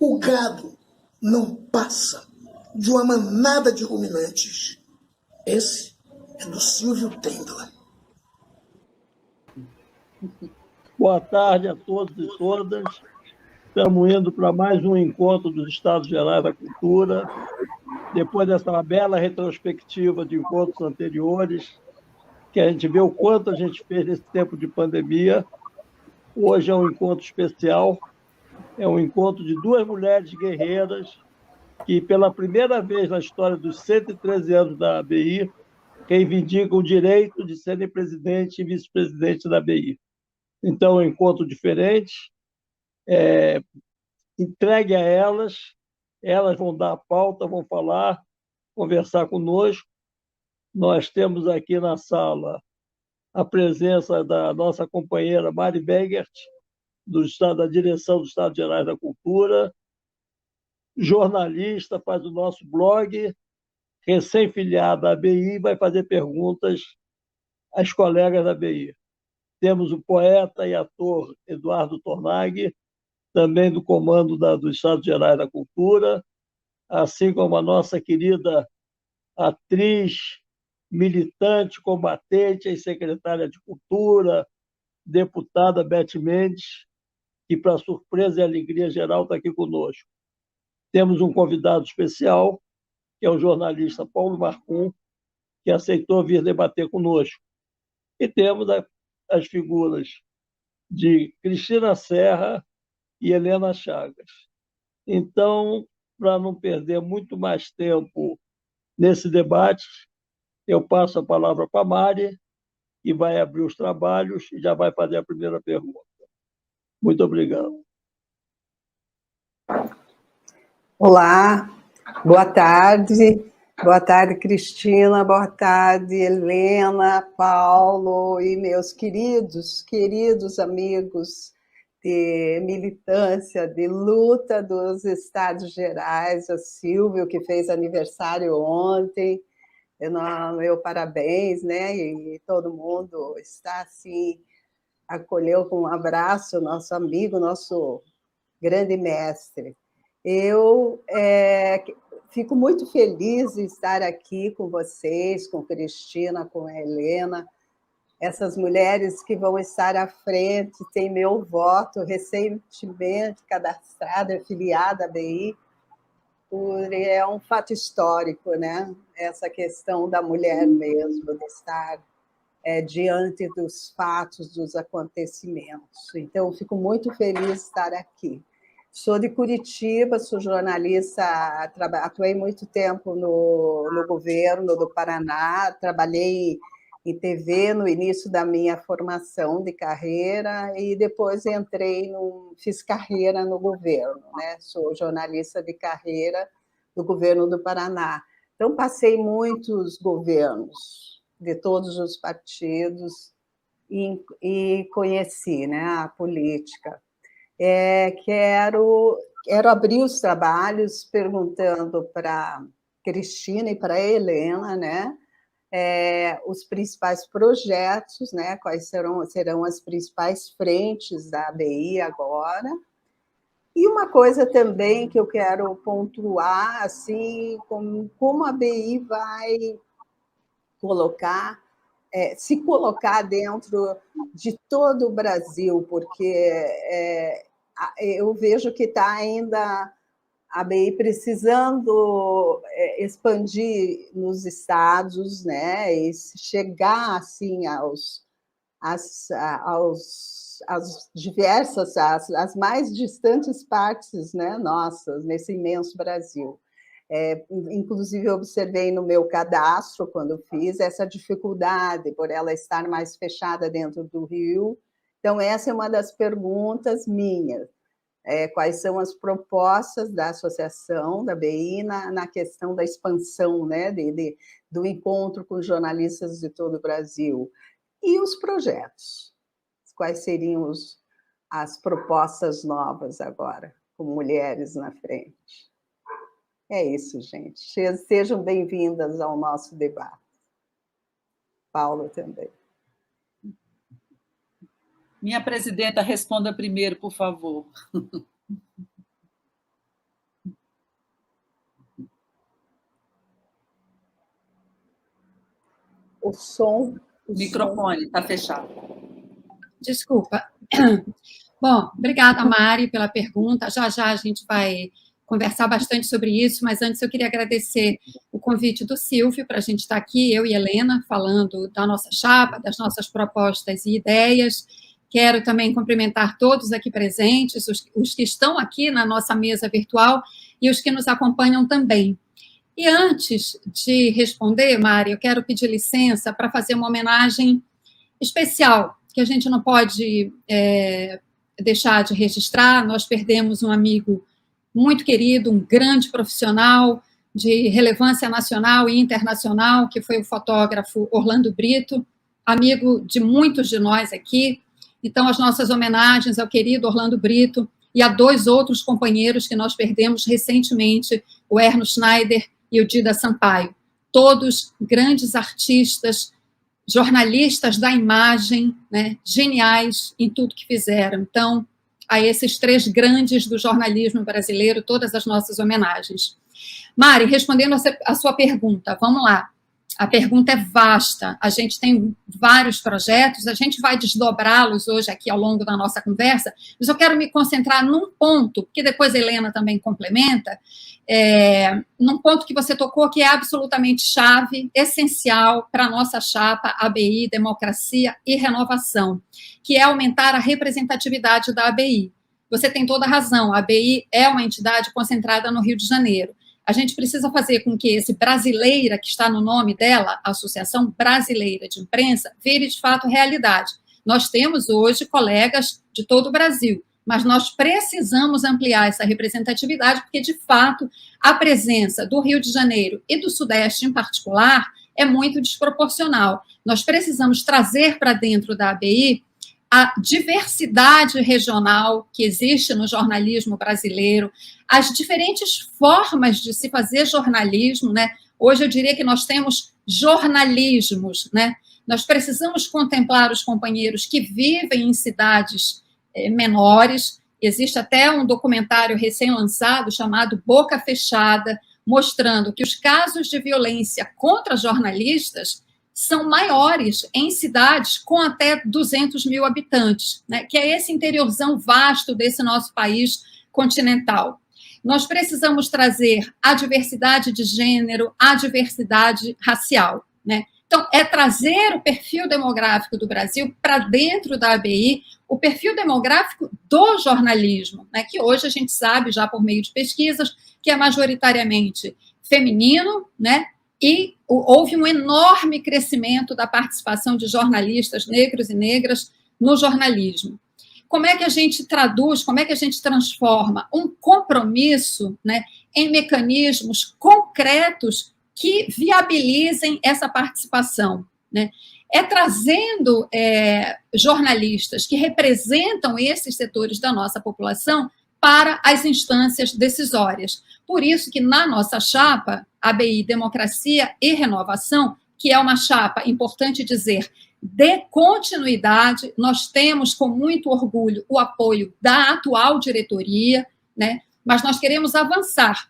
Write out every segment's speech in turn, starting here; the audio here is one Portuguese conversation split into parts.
O gado não passa de uma manada de ruminantes. Esse é do Silvio Tendler. Boa tarde a todos e todas. Estamos indo para mais um encontro dos Estados Gerais da Cultura. Depois dessa bela retrospectiva de encontros anteriores, que a gente vê o quanto a gente fez nesse tempo de pandemia. Hoje é um encontro especial, é um encontro de duas mulheres guerreiras que, pela primeira vez na história dos 113 anos da ABI, reivindicam o direito de serem presidente e vice-presidente da ABI. Então, é um encontro diferente, entregue a elas, elas vão dar a pauta, vão falar, conversar conosco. Nós temos aqui na sala a presença da nossa companheira Mari Begert, da direção do Estado Gerais da Cultura, jornalista, faz o nosso blog, recém-filiada à ABI, vai fazer perguntas às colegas da ABI. Temos o poeta e ator Eduardo Tornag, também do comando do Estado Gerais da Cultura, assim como a nossa querida atriz, militante, combatente e secretária de Cultura, deputada Beth Mendes, que, para surpresa e alegria geral, está aqui conosco. Temos um convidado especial, que é o jornalista Paulo Marcum, que aceitou vir debater conosco. E temos as figuras de Cristina Serra e Helena Chagas. Então, para não perder muito mais tempo nesse debate, eu passo a palavra para a Mari, que vai abrir os trabalhos e já vai fazer a primeira pergunta. Muito obrigado. Olá, boa tarde. Boa tarde, Cristina. Boa tarde, Helena, Paulo e meus queridos amigos de militância, de luta dos Estados Gerais, o Silvio, que fez aniversário ontem. Meu parabéns, né? E todo mundo está assim, acolheu com um abraço nosso amigo, nosso grande mestre. Eu fico muito feliz de estar aqui com vocês, com Cristina, com a Helena, essas mulheres que vão estar à frente, têm meu voto, recentemente cadastrada, afiliada à ABI, é um fato histórico, né? Essa questão da mulher mesmo, de estar diante dos fatos, dos acontecimentos. Então, fico muito feliz de estar aqui. Sou de Curitiba, sou jornalista, atuei muito tempo no governo do Paraná, trabalhei em TV no início da minha formação de carreira e depois fiz carreira no governo, né? Sou jornalista de carreira do governo do Paraná. Então, passei muitos governos de todos os partidos e conheci, né, a política. Quero abrir os trabalhos perguntando para Cristina e para a Helena, né, os principais projetos, né, quais serão as principais frentes da ABI agora. E uma coisa também que eu quero pontuar, assim, como a ABI vai se colocar dentro de todo o Brasil, porque eu vejo que está ainda a ABI precisando expandir nos estados, né, e chegar assim às diversas, às mais distantes partes, né, nossas, nesse imenso Brasil. Inclusive, eu observei no meu cadastro, quando fiz, essa dificuldade por ela estar mais fechada dentro do Rio. Então, essa é uma das perguntas minhas. Quais são as propostas da associação, da BI, na questão da expansão, né, do encontro com jornalistas de todo o Brasil? E os projetos? Quais seriam as propostas novas agora, com mulheres na frente? É isso, gente. Sejam bem-vindas ao nosso debate. Paulo também. Minha presidenta, responda primeiro, por favor. O microfone está fechado. Desculpa. Bom, obrigada, Mari, pela pergunta. Já a gente vai conversar bastante sobre isso, mas antes eu queria agradecer o convite do Silvio para a gente estar aqui, eu e Helena, falando da nossa chapa, das nossas propostas e ideias. Quero também cumprimentar todos aqui presentes, os que estão aqui na nossa mesa virtual e os que nos acompanham também. E antes de responder, Mari, eu quero pedir licença para fazer uma homenagem especial, que a gente não pode deixar de registrar. Nós perdemos um amigo muito querido, um grande profissional de relevância nacional e internacional, que foi o fotógrafo Orlando Brito, amigo de muitos de nós aqui. Então, as nossas homenagens ao querido Orlando Brito e a 2 outros companheiros que nós perdemos recentemente, o Erno Schneider e o Dida Sampaio. Todos grandes artistas, jornalistas da imagem, né, geniais em tudo que fizeram. Então, a esses 3 grandes do jornalismo brasileiro, todas as nossas homenagens. Mari, respondendo a sua pergunta, vamos lá. A pergunta é vasta, a gente tem vários projetos, a gente vai desdobrá-los hoje aqui ao longo da nossa conversa, mas eu quero me concentrar num ponto, porque depois a Helena também complementa, num ponto que você tocou, que é absolutamente chave, essencial para a nossa chapa ABI, Democracia e Renovação, que é aumentar a representatividade da ABI. Você tem toda a razão, a ABI é uma entidade concentrada no Rio de Janeiro. A gente precisa fazer com que esse Brasileira, que está no nome dela, a Associação Brasileira de Imprensa, vire de fato realidade. Nós temos hoje colegas de todo o Brasil, mas nós precisamos ampliar essa representatividade, porque, de fato, a presença do Rio de Janeiro e do Sudeste, em particular, é muito desproporcional. Nós precisamos trazer para dentro da ABI a diversidade regional que existe no jornalismo brasileiro, as diferentes formas de se fazer jornalismo, né? Hoje eu diria que nós temos jornalismos, né? Nós precisamos contemplar os companheiros que vivem em cidades menores. Existe até um documentário recém-lançado chamado Boca Fechada, mostrando que os casos de violência contra jornalistas são maiores em cidades com até 200 mil habitantes, né, que é esse interiorzão vasto desse nosso país continental. Nós precisamos trazer a diversidade de gênero, a diversidade racial, né? Então, é trazer o perfil demográfico do Brasil para dentro da ABI, o perfil demográfico do jornalismo, né, que hoje a gente sabe, já por meio de pesquisas, que é majoritariamente feminino, né? E houve um enorme crescimento da participação de jornalistas negros e negras no jornalismo. Como é que a gente traduz, como é que a gente transforma um compromisso, né, em mecanismos concretos que viabilizem essa participação, né? É trazendo jornalistas que representam esses setores da nossa população para as instâncias decisórias. Por isso que na nossa chapa, ABI, Democracia e Renovação, que é uma chapa, importante dizer, de continuidade, nós temos com muito orgulho o apoio da atual diretoria, né? Mas nós queremos avançar,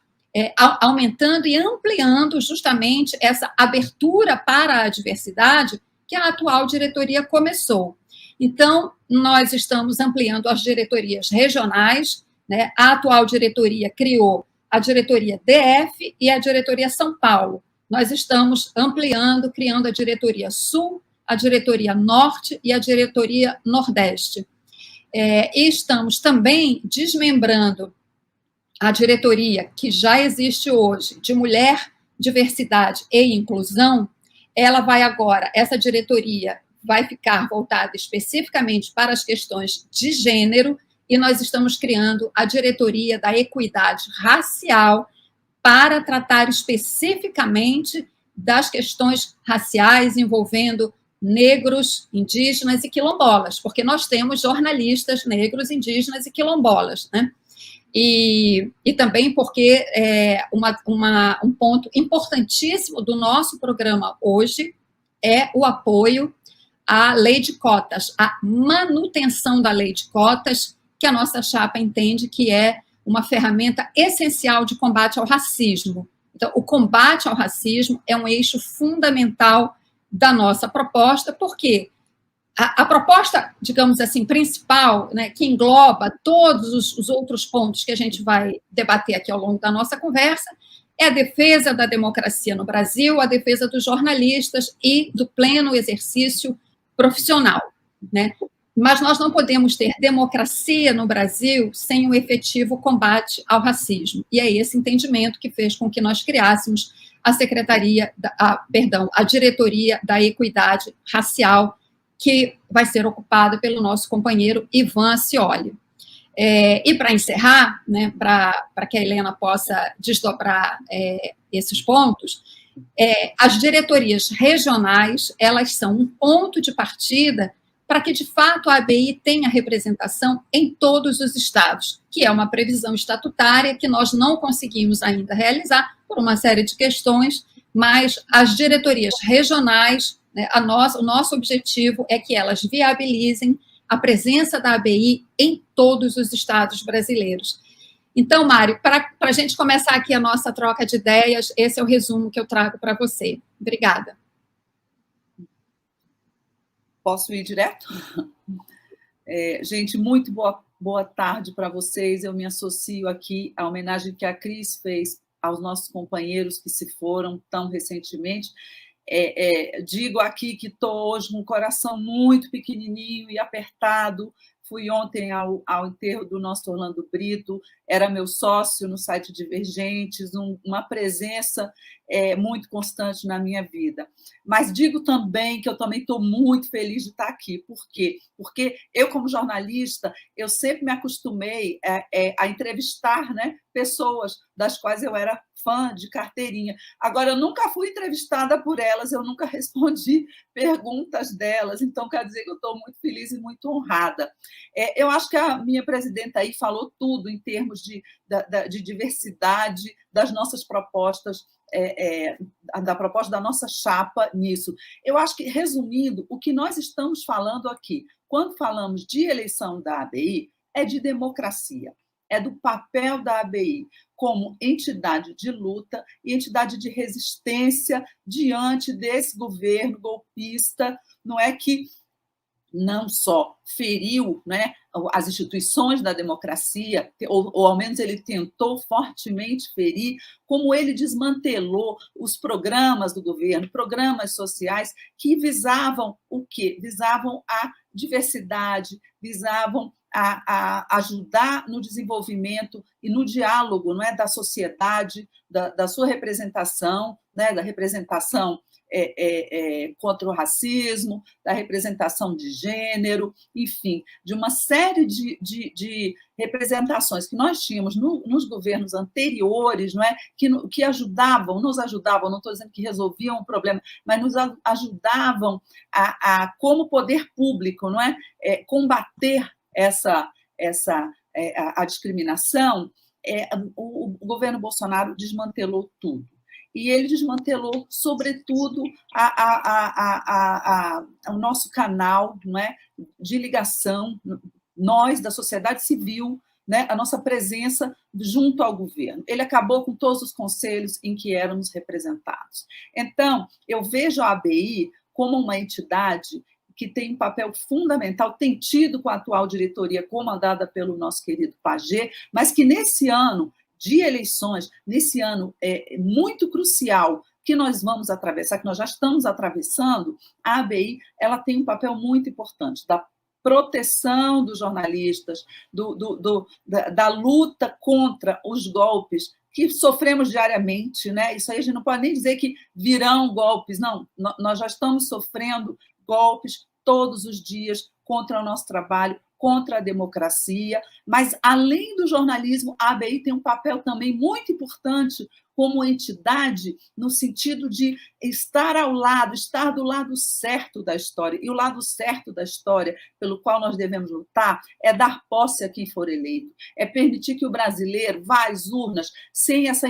aumentando e ampliando justamente essa abertura para a diversidade que a atual diretoria começou. Então, nós estamos ampliando as diretorias regionais, né? A atual diretoria criou a diretoria DF e a diretoria São Paulo. Nós estamos ampliando, criando a diretoria Sul, a diretoria Norte e a diretoria Nordeste. E estamos também desmembrando a diretoria que já existe hoje de Mulher, Diversidade e Inclusão. Ela vai agora, essa diretoria vai ficar voltada especificamente para as questões de gênero, e nós estamos criando a diretoria da equidade racial para tratar especificamente das questões raciais envolvendo negros, indígenas e quilombolas, porque nós temos jornalistas negros, indígenas e quilombolas, né? E também porque um ponto importantíssimo do nosso programa hoje é o apoio à lei de cotas, a manutenção da lei de cotas, que a nossa chapa entende que é uma ferramenta essencial de combate ao racismo. Então, o combate ao racismo é um eixo fundamental da nossa proposta, porque a proposta, digamos assim, principal, né, que engloba todos os outros pontos que a gente vai debater aqui ao longo da nossa conversa, é a defesa da democracia no Brasil, a defesa dos jornalistas e do pleno exercício profissional, né? Mas nós não podemos ter democracia no Brasil sem um efetivo combate ao racismo. E é esse entendimento que fez com que nós criássemos a diretoria da equidade racial, que vai ser ocupada pelo nosso companheiro Ivan Scioli. E para encerrar, né, para que a Helena possa desdobrar esses pontos, as diretorias regionais, elas são um ponto de partida para que, de fato, a ABI tenha representação em todos os estados, que é uma previsão estatutária que nós não conseguimos ainda realizar por uma série de questões, mas as diretorias regionais, né, o nosso objetivo é que elas viabilizem a presença da ABI em todos os estados brasileiros. Então, Mário, para a gente começar aqui a nossa troca de ideias, esse é o resumo que eu trago para você. Obrigada. Posso ir direto? Gente, muito boa tarde para vocês. Eu me associo aqui à homenagem que a Cris fez aos nossos companheiros que se foram tão recentemente. Digo aqui que estou hoje com um coração muito pequenininho e apertado. Fui ontem ao enterro do nosso Orlando Brito, era meu sócio no site Divergentes, uma presença muito constante na minha vida. Mas digo também que eu também estou muito feliz de estar aqui. Por quê? Porque eu, como jornalista, eu sempre me acostumei a entrevistar, né, pessoas das quais eu era fã de carteirinha. Agora, eu nunca fui entrevistada por elas, eu nunca respondi perguntas delas, então quer dizer que eu estou muito feliz e muito honrada. Eu acho que a minha presidenta aí falou tudo em termos de diversidade das nossas propostas, da proposta da nossa chapa nisso. Eu acho que, resumindo, o que nós estamos falando aqui, quando falamos de eleição da ABI, é de democracia, é do papel da ABI como entidade de luta e entidade de resistência diante desse governo golpista, não é, que não só feriu, né, as instituições da democracia, ou ao menos ele tentou fortemente ferir, como ele desmantelou os programas do governo, programas sociais que visavam o quê? Visavam a diversidade, visavam a ajudar no desenvolvimento e no diálogo, não é, da sociedade, da sua representação, né, da representação contra o racismo, da representação de gênero, enfim, de uma série de representações que nós tínhamos nos governos anteriores, não é? Que ajudavam, nos ajudavam, não estou dizendo que resolviam o problema, mas nos ajudavam como poder público, não é? Combater a discriminação. O governo Bolsonaro desmantelou tudo. E ele desmantelou, sobretudo, o nosso canal, não é, de ligação, nós, da sociedade civil, né, a nossa presença junto ao governo. Ele acabou com todos os conselhos em que éramos representados. Então, eu vejo a ABI como uma entidade que tem um papel fundamental, tem tido com a atual diretoria comandada pelo nosso querido Pagê, mas que nesse ano de eleições, nesse ano muito crucial que nós vamos atravessar, que nós já estamos atravessando, a ABI ela tem um papel muito importante da proteção dos jornalistas, da luta contra os golpes que sofremos diariamente, né? Isso aí a gente não pode nem dizer que virão golpes, não. Nós já estamos sofrendo golpes todos os dias contra o nosso trabalho, contra a democracia, mas, além do jornalismo, a ABI tem um papel também muito importante como entidade, no sentido de estar do lado certo da história. E o lado certo da história, pelo qual nós devemos lutar, é dar posse a quem for eleito, é permitir que o brasileiro vá às urnas sem essa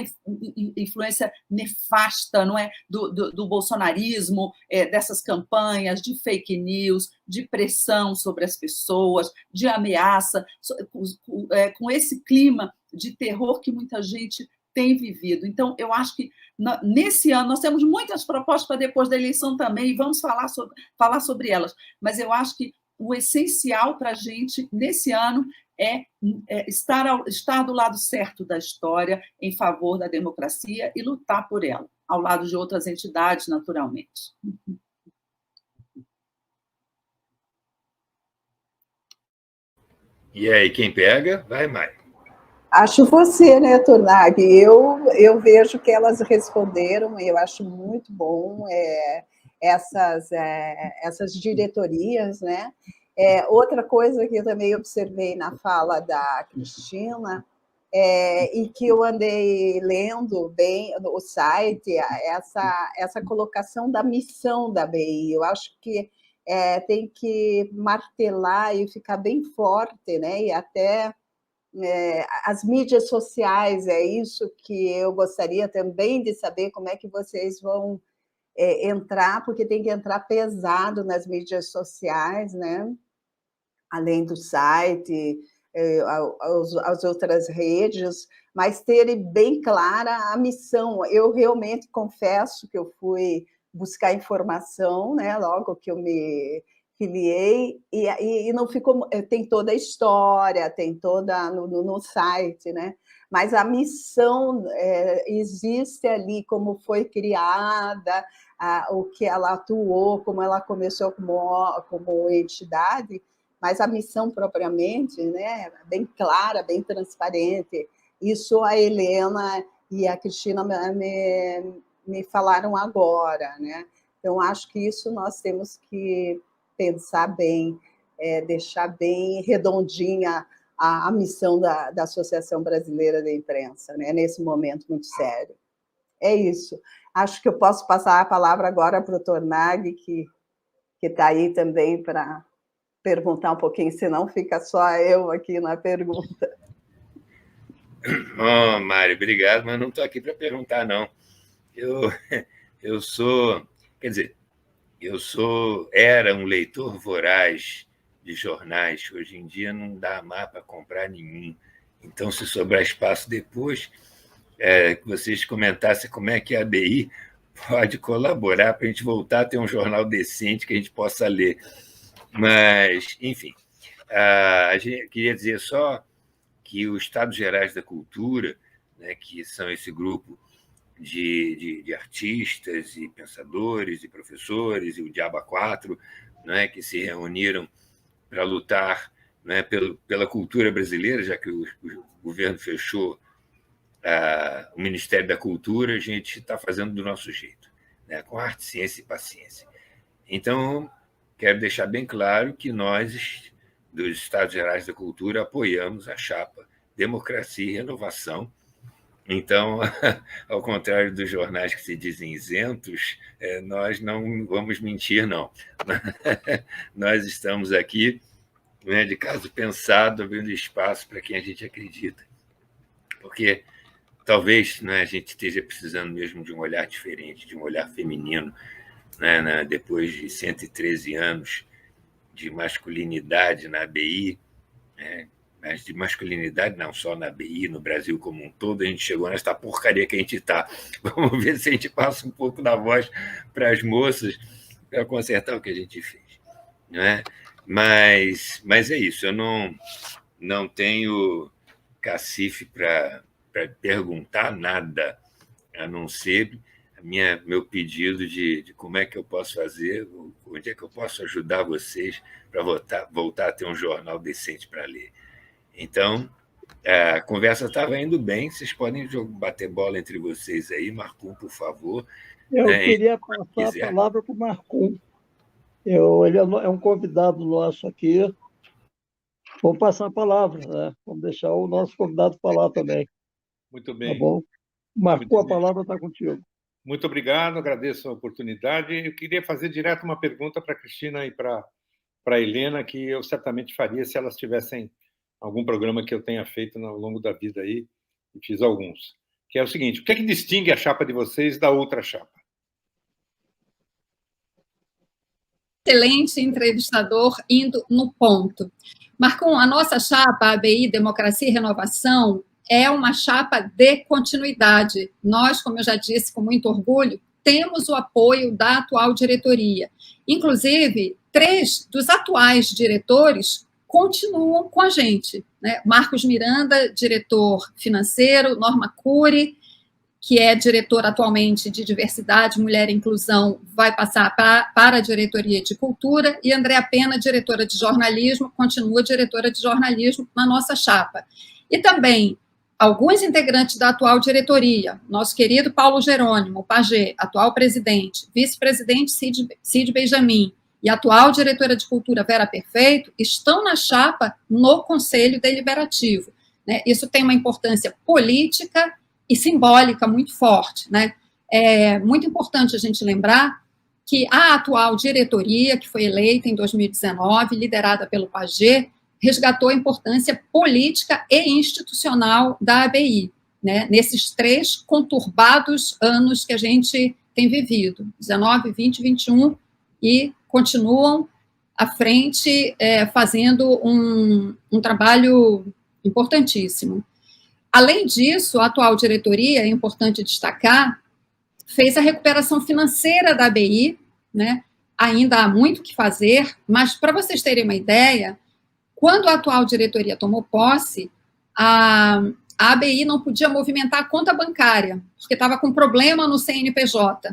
influência nefasta, não é, do bolsonarismo, dessas campanhas de fake news, de pressão sobre as pessoas, de ameaça, com esse clima de terror que muita gente tem vivido. Então, eu acho que nesse ano nós temos muitas propostas para depois da eleição também, e vamos falar sobre elas, mas eu acho que o essencial para a gente, nesse ano, é estar do lado certo da história, em favor da democracia e lutar por ela, ao lado de outras entidades, naturalmente. E aí, quem pega? Vai, Mari. Acho você, né, Tornag? Eu vejo que elas responderam, e eu acho muito bom essas diretorias, né? Outra coisa que eu também observei na fala da Cristina, e que eu andei lendo bem no site, essa colocação da missão da BI. Eu acho que tem que martelar e ficar bem forte, né? E até as mídias sociais, é isso que eu gostaria também de saber como é que vocês vão entrar, porque tem que entrar pesado nas mídias sociais, né? Além do site, as outras redes, mas terem bem clara a missão. Eu realmente confesso que eu fui buscar informação, né? Logo que eu me filiei, e não ficou. Tem toda a história, tem toda no site, né? Mas a missão existe ali, como foi criada, o que ela atuou, como ela começou como entidade, mas a missão propriamente, né, bem clara, bem transparente. Isso a Helena e a Cristina me falaram agora, né? Então, acho que isso nós temos que pensar bem, deixar bem redondinha a missão da Associação Brasileira de Imprensa, né, nesse momento muito sério. É isso. Acho que eu posso passar a palavra agora para o Tornag, que está aí também para perguntar um pouquinho, senão fica só eu aqui na pergunta. Oh, Mário, obrigado, mas não estou aqui para perguntar, não. Eu sou, quer dizer, era um leitor voraz de jornais. Hoje em dia não dá mais para comprar nenhum. Então, se sobrar espaço depois, que vocês comentassem como é que a ABI pode colaborar para a gente voltar a ter um jornal decente que a gente possa ler. Mas, enfim, a gente queria dizer só que os Estados Gerais da Cultura, né, que são esse grupo de artistas e pensadores e professores, e o Diaba 4, né, que se reuniram para lutar, né, pela cultura brasileira, já que o governo fechou o Ministério da Cultura, a gente está fazendo do nosso jeito, né, com arte, ciência e paciência. Então, quero deixar bem claro que nós, dos Estados Gerais da Cultura, apoiamos a chapa Democracia e Renovação. Então, ao contrário dos jornais que se dizem isentos, nós não vamos mentir, não. Nós estamos aqui, né, de caso pensado, abrindo espaço para quem a gente acredita. Porque talvez, né, a gente esteja precisando mesmo de um olhar diferente, de um olhar feminino, né, depois de 113 anos de masculinidade na ABI, mas de masculinidade não só na ABI, no Brasil como um todo, a gente chegou nessa porcaria que a gente está. Vamos ver se a gente passa um pouco da voz para as moças para consertar o que a gente fez. Né? Mas é isso, eu não tenho cacife para perguntar nada, a não ser meu pedido de como é que eu posso fazer, onde é que eu posso ajudar vocês para voltar a ter um jornal decente para ler. Então, a conversa estava indo bem, vocês podem bater bola entre vocês aí. Marcum, por favor. Eu queria passar a palavra para o Marcum. Ele é um convidado nosso aqui. Vamos passar a palavra, né? Vamos deixar o nosso convidado falar também. Muito bem. Tá bom? Marcum, a palavra está contigo. Muito obrigado, agradeço a oportunidade. Eu queria fazer direto uma pergunta para a Cristina e para a Helena, que eu certamente faria se elas tivessem algum programa que eu tenha feito ao longo da vida aí, e fiz alguns. Que é o seguinte: o que é que distingue a chapa de vocês da outra chapa? Excelente entrevistador, indo no ponto. Marcum, a nossa chapa, a ABI, Democracia e Renovação, é uma chapa de continuidade. Nós, como eu já disse, com muito orgulho, temos o apoio da atual diretoria. Inclusive, 3 dos atuais diretores continuam com a gente, né? Marcos Miranda, diretor financeiro, Norma Cury, que é diretora atualmente de Diversidade, Mulher e Inclusão, vai passar para a diretoria de Cultura, e Andréa Pena, diretora de Jornalismo, continua diretora de Jornalismo na nossa chapa. E também alguns integrantes da atual diretoria, nosso querido Paulo Jerônimo, Pagé, atual presidente, vice-presidente Cid Benjamin, e a atual diretora de Cultura, Vera Perfeito, estão na chapa no Conselho Deliberativo, né? Isso tem uma importância política e simbólica muito forte, né? É muito importante a gente lembrar que a atual diretoria, que foi eleita em 2019, liderada pelo Pagé, resgatou a importância política e institucional da ABI, né? Nesses 3 conturbados anos que a gente tem vivido, 19, 20, 21, e continuam à frente, fazendo um trabalho importantíssimo. Além disso, a atual diretoria, é importante destacar, fez a recuperação financeira da ABI, né? Ainda há muito o que fazer, mas, para vocês terem uma ideia, quando a atual diretoria tomou posse, a ABI não podia movimentar a conta bancária, porque estava com problema no CNPJ,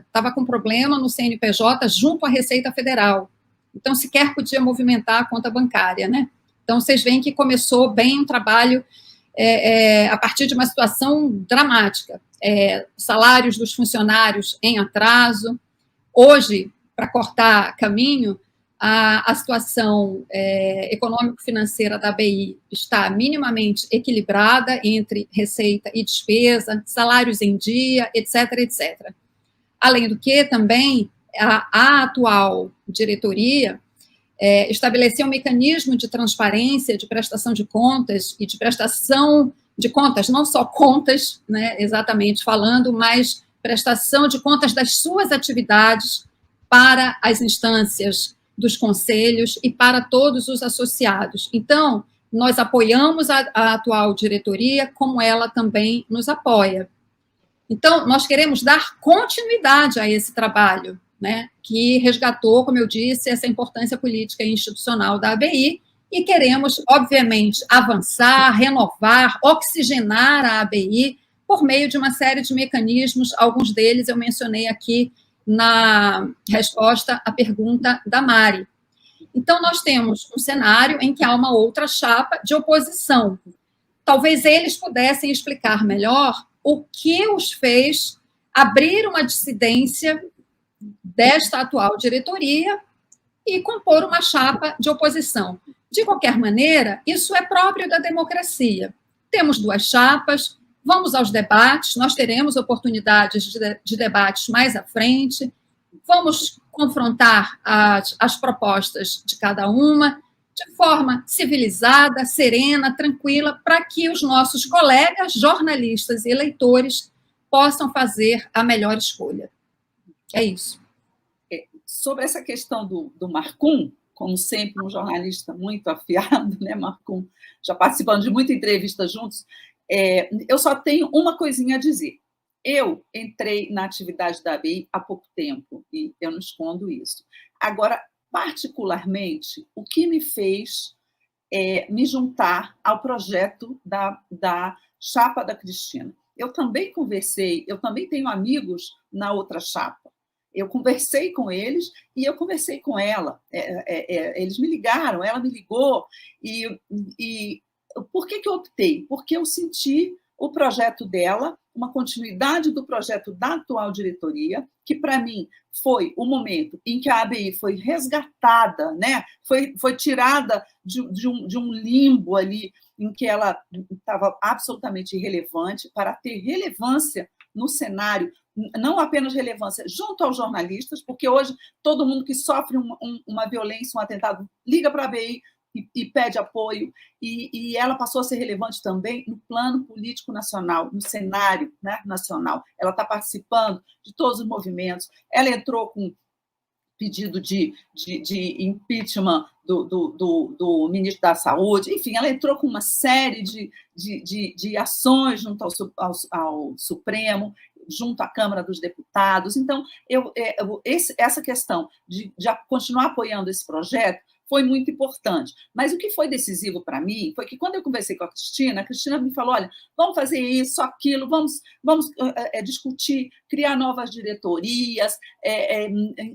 junto à Receita Federal. Então, sequer podia movimentar a conta bancária, né? Então, vocês veem que começou bem um trabalho a partir de uma situação dramática. Salários dos funcionários em atraso. Hoje, para cortar caminho, a situação econômico-financeira da ABI está minimamente equilibrada entre receita e despesa, salários em dia, etc., etc. Além do que, também, a atual diretoria estabeleceu um mecanismo de transparência, de prestação de contas, e de prestação de contas, não só contas, né, exatamente falando, mas prestação de contas das suas atividades para as instâncias dos conselhos e para todos os associados. Então, nós apoiamos a atual diretoria, como ela também nos apoia. Então, nós queremos dar continuidade a esse trabalho, né, que resgatou, como eu disse, essa importância política e institucional da ABI, e queremos, obviamente, avançar, renovar, oxigenar a ABI por meio de uma série de mecanismos, alguns deles eu mencionei aqui na resposta à pergunta da Mari. Então, nós temos um cenário em que há uma outra chapa de oposição. Talvez eles pudessem explicar melhor o que os fez abrir uma dissidência desta atual diretoria e compor uma chapa de oposição. De qualquer maneira, isso é próprio da democracia. Temos 2 chapas, vamos aos debates, nós teremos oportunidades de debates mais à frente, vamos confrontar as propostas de cada uma de forma civilizada, serena, tranquila, para que os nossos colegas, jornalistas e eleitores possam fazer a melhor escolha. É isso. Sobre essa questão do Marcum, como sempre, um jornalista muito afiado, né, Marcum, já participando de muita entrevista juntos, eu só tenho uma coisinha a dizer. Eu entrei na atividade da ABI há pouco tempo, e eu não escondo isso. Agora, particularmente, o que me fez me juntar ao projeto da chapa da Cristina. Eu também conversei, eu também tenho amigos na outra chapa. Eu conversei com eles e eu conversei com ela. Eles me ligaram, ela me ligou. E por que eu optei? Porque eu senti o projeto dela, uma continuidade do projeto da atual diretoria, que, para mim, foi o momento em que a ABI foi resgatada, né? Foi tirada de um limbo ali, em que ela estava absolutamente irrelevante, para ter relevância no cenário, não apenas relevância junto aos jornalistas, porque hoje todo mundo que sofre uma violência, um atentado, liga para a ABI e pede apoio, e ela passou a ser relevante também no plano político nacional, no cenário, né, nacional. Ela está participando de todos os movimentos, ela entrou com pedido de impeachment do ministro da Saúde, enfim, ela entrou com uma série de ações junto ao Supremo, junto à Câmara dos Deputados. Então, essa questão de continuar apoiando esse projeto foi muito importante. Mas o que foi decisivo para mim foi que, quando eu conversei com a Cristina me falou, olha, vamos fazer isso, aquilo, vamos discutir, criar novas diretorias,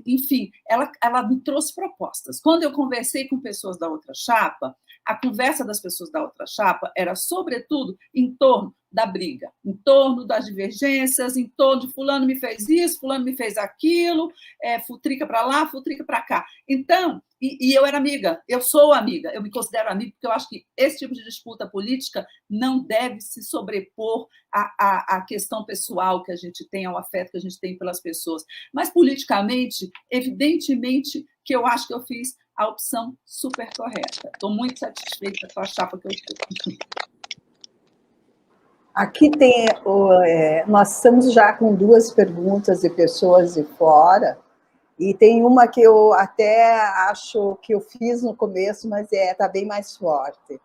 enfim, ela me trouxe propostas. Quando eu conversei com pessoas da outra chapa, a conversa das pessoas da outra chapa era, sobretudo, em torno da briga, em torno das divergências, em torno de fulano me fez isso, fulano me fez aquilo, futrica para lá, futrica para cá. Então, e eu era amiga, eu sou amiga, eu me considero amiga, porque eu acho que esse tipo de disputa política não deve se sobrepor à questão pessoal que a gente tem, ao afeto que a gente tem pelas pessoas. Mas, politicamente, evidentemente que eu acho que eu fiz a opção super correta. Estou muito satisfeita com a chapa que eu estou. Aqui tem, nós estamos já com 2 perguntas de pessoas de fora, e tem uma que eu até acho que eu fiz no começo, mas está bem mais forte.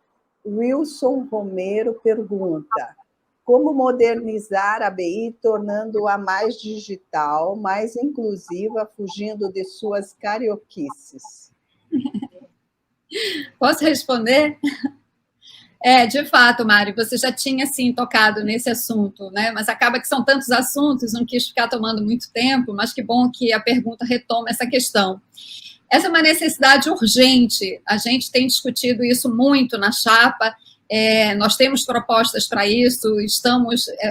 Wilson Romero pergunta: como modernizar a ABI, tornando-a mais digital, mais inclusiva, fugindo de suas carioquices? Posso responder? De fato, Mari, você já tinha, sim, tocado nesse assunto, né? Mas acaba que são tantos assuntos, não quis ficar tomando muito tempo, mas que bom que a pergunta retoma essa questão. Essa é uma necessidade urgente, a gente tem discutido isso muito na chapa, nós temos propostas para isso,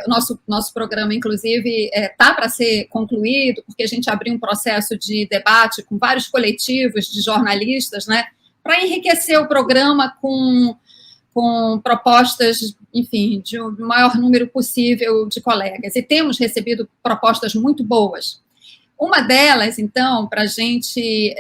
nosso programa, inclusive, está para ser concluído, porque a gente abriu um processo de debate com vários coletivos de jornalistas, né? Para enriquecer o programa com propostas, enfim, de um maior número possível de colegas. E temos recebido propostas muito boas. Uma delas, então, para a gente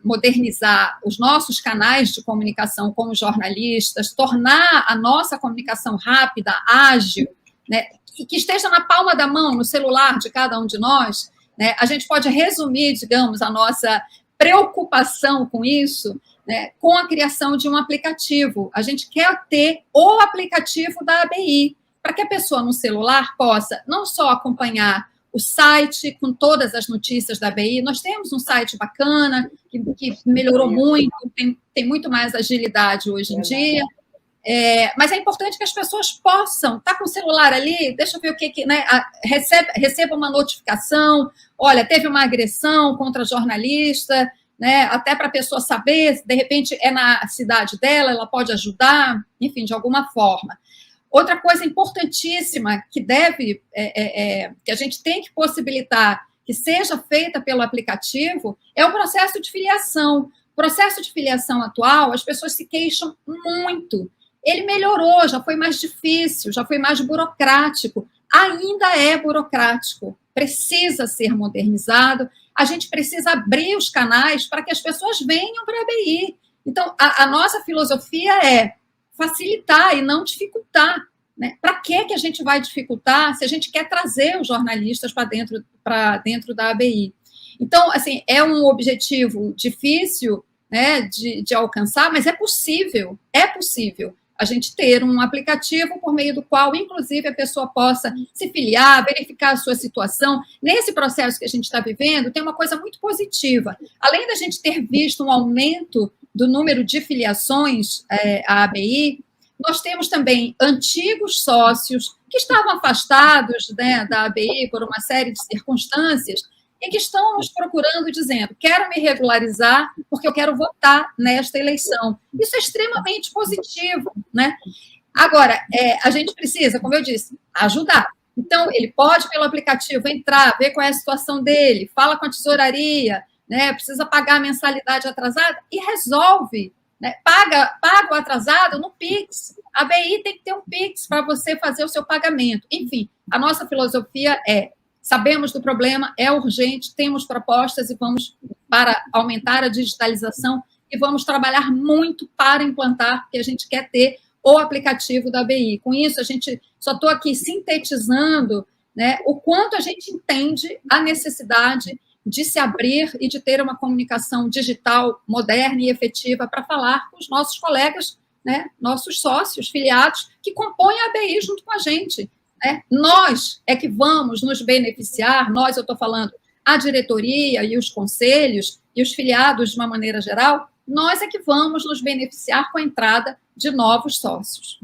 modernizar os nossos canais de comunicação como jornalistas, tornar a nossa comunicação rápida, ágil, né, e que esteja na palma da mão, no celular de cada um de nós, né, a gente pode resumir, digamos, a nossa preocupação com isso, né, com a criação de um aplicativo. A gente quer ter o aplicativo da ABI, para que a pessoa no celular possa não só acompanhar o site com todas as notícias da ABI, nós temos um site bacana, que melhorou muito, tem muito mais agilidade hoje em dia, mas é importante que as pessoas possam estar com o celular ali, deixa eu ver o que né, receba uma notificação, olha, teve uma agressão contra jornalista, né, até para a pessoa saber, de repente é na cidade dela, ela pode ajudar, enfim, de alguma forma. Outra coisa importantíssima que que a gente tem que possibilitar que seja feita pelo aplicativo é o processo de filiação. O processo de filiação atual, as pessoas se queixam muito. Ele melhorou, já foi mais difícil, já foi mais burocrático. Ainda é burocrático, precisa ser modernizado. A gente precisa abrir os canais para que as pessoas venham para a ABI. Então, a nossa filosofia é facilitar e não dificultar. Né? Para que a gente vai dificultar se a gente quer trazer os jornalistas para dentro da ABI? Então, assim, é um objetivo difícil, né, de alcançar, mas é possível a gente ter um aplicativo por meio do qual, inclusive, a pessoa possa se filiar, verificar a sua situação. Nesse processo que a gente está vivendo, tem uma coisa muito positiva. Além da gente ter visto um aumento do número de filiações à ABI, nós temos também antigos sócios que estavam afastados, né, da ABI por uma série de circunstâncias e que estão nos procurando dizendo: quero me regularizar porque eu quero votar nesta eleição. Isso é extremamente positivo, né? Agora, a gente precisa, como eu disse, ajudar. Então, ele pode, pelo aplicativo, entrar, ver qual é a situação dele, fala com a tesouraria, né, precisa pagar a mensalidade atrasada e resolve. Né, paga o atrasado no Pix. A ABI tem que ter um Pix para você fazer o seu pagamento. Enfim, a nossa filosofia sabemos do problema, é urgente, temos propostas e vamos para aumentar a digitalização e vamos trabalhar muito para implantar, porque a gente quer ter o aplicativo da ABI. Com isso, a gente só estou aqui sintetizando, né, o quanto a gente entende a necessidade de se abrir e de ter uma comunicação digital moderna e efetiva para falar com os nossos colegas, né, nossos sócios, filiados, que compõem a ABI junto com a gente. Né? Nós é que vamos nos beneficiar, eu estou falando a diretoria e os conselhos e os filiados de uma maneira geral, nós é que vamos nos beneficiar com a entrada de novos sócios.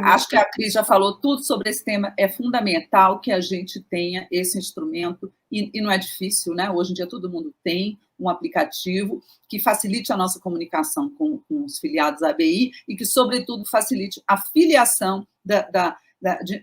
Acho que a Cris já falou tudo sobre esse tema. É fundamental que a gente tenha esse instrumento, e não é difícil, né? Hoje em dia todo mundo tem um aplicativo que facilite a nossa comunicação com os filiados da ABI e que, sobretudo, facilite a filiação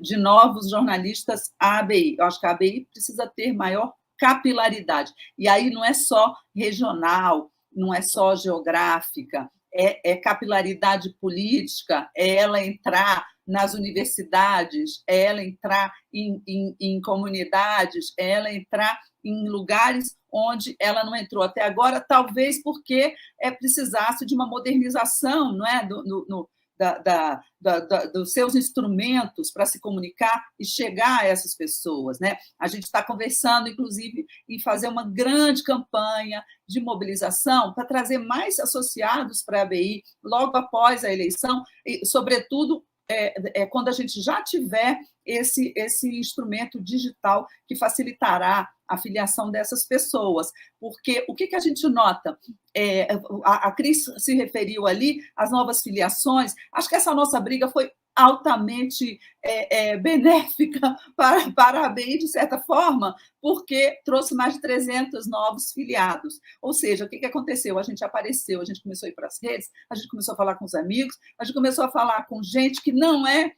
de novos jornalistas à ABI. Eu acho que a ABI precisa ter maior capilaridade. E aí não é só regional, não é só geográfica, é capilaridade política, é ela entrar nas universidades, é ela entrar em comunidades, é ela entrar em lugares onde ela não entrou até agora, talvez porque precisasse de uma modernização, não é? Dos seus instrumentos para se comunicar e chegar a essas pessoas. Né? A gente está conversando, inclusive, em fazer uma grande campanha de mobilização para trazer mais associados para a ABI logo após a eleição, e, sobretudo, quando a gente já tiver esse instrumento digital que facilitará a filiação dessas pessoas. Porque o que a gente nota? A Cris se referiu ali às novas filiações. Acho que essa nossa briga foi altamente benéfica para a ABI, de certa forma, porque trouxe mais de 300 novos filiados. Ou seja, o que aconteceu? A gente apareceu, a gente começou a ir para as redes, a gente começou a falar com os amigos, a gente começou a falar com gente que não é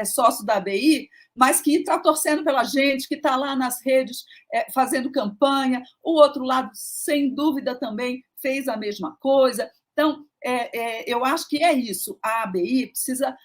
sócio da ABI, mas que está torcendo pela gente, que está lá nas redes fazendo campanha. O outro lado, sem dúvida, também fez a mesma coisa. Então, eu acho que é isso. A ABI precisa,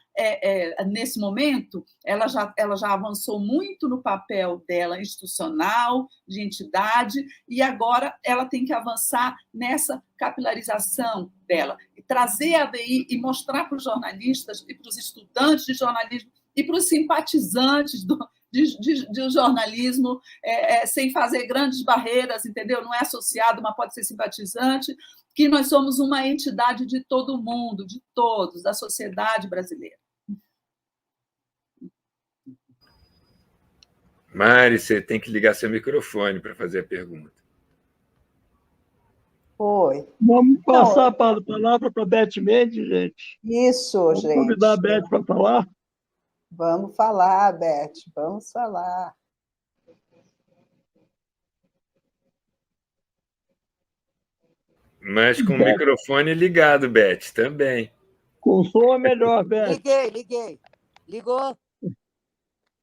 nesse momento, ela já avançou muito no papel dela institucional, de entidade, e agora ela tem que avançar nessa capilarização dela, e trazer a ABI e mostrar para os jornalistas e para os estudantes de jornalismo e para os simpatizantes de jornalismo, sem fazer grandes barreiras, entendeu? Não é associado, mas pode ser simpatizante, que nós somos uma entidade de todo mundo, de todos, da sociedade brasileira. Mari, você tem que ligar seu microfone para fazer a pergunta. Oi. Vamos passar a palavra para a Beth Mendes, gente. Isso, Vamos gente. convidar a Beth para falar. Vamos falar, Beth, vamos falar. Mas com o microfone ligado, Beth, também. Com som é melhor, Beth. Liguei. Ligou?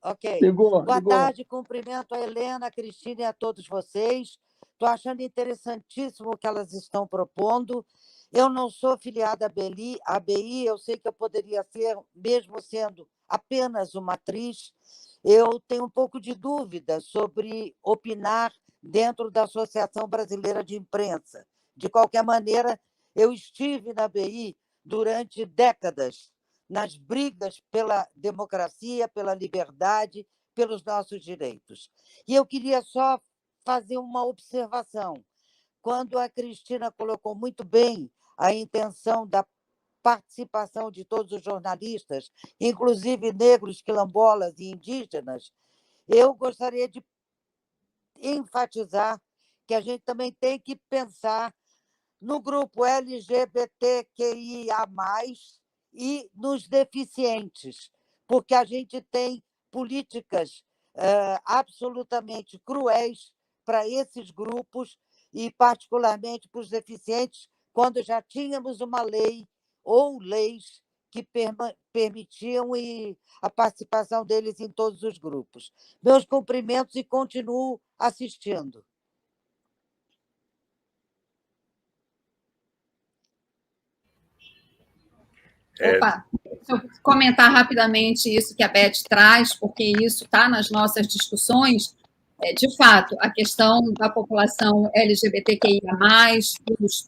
Ok. Ligou. Boa tarde, cumprimento a Helena, a Cristina e a todos vocês. Estou achando interessantíssimo o que elas estão propondo. Eu não sou filiada à ABI, eu sei que eu poderia ser, mesmo sendo apenas uma atriz. Eu tenho um pouco de dúvida sobre opinar dentro da Associação Brasileira de Imprensa. De qualquer maneira, eu estive na ABI durante décadas, nas brigas pela democracia, pela liberdade, pelos nossos direitos. E eu queria só fazer uma observação. Quando a Cristina colocou muito bem a intenção da participação de todos os jornalistas, inclusive negros, quilombolas e indígenas, eu gostaria de enfatizar que a gente também tem que pensar no grupo LGBTQIA+, e nos deficientes, porque a gente tem políticas absolutamente cruéis para esses grupos e, particularmente, para os deficientes, quando já tínhamos uma lei ou leis que permitiam a participação deles em todos os grupos. Meus cumprimentos e continuo assistindo. Opa, deixa eu comentar rapidamente isso que a Beth traz, porque isso está nas nossas discussões. De fato, a questão da população LGBTQIA+,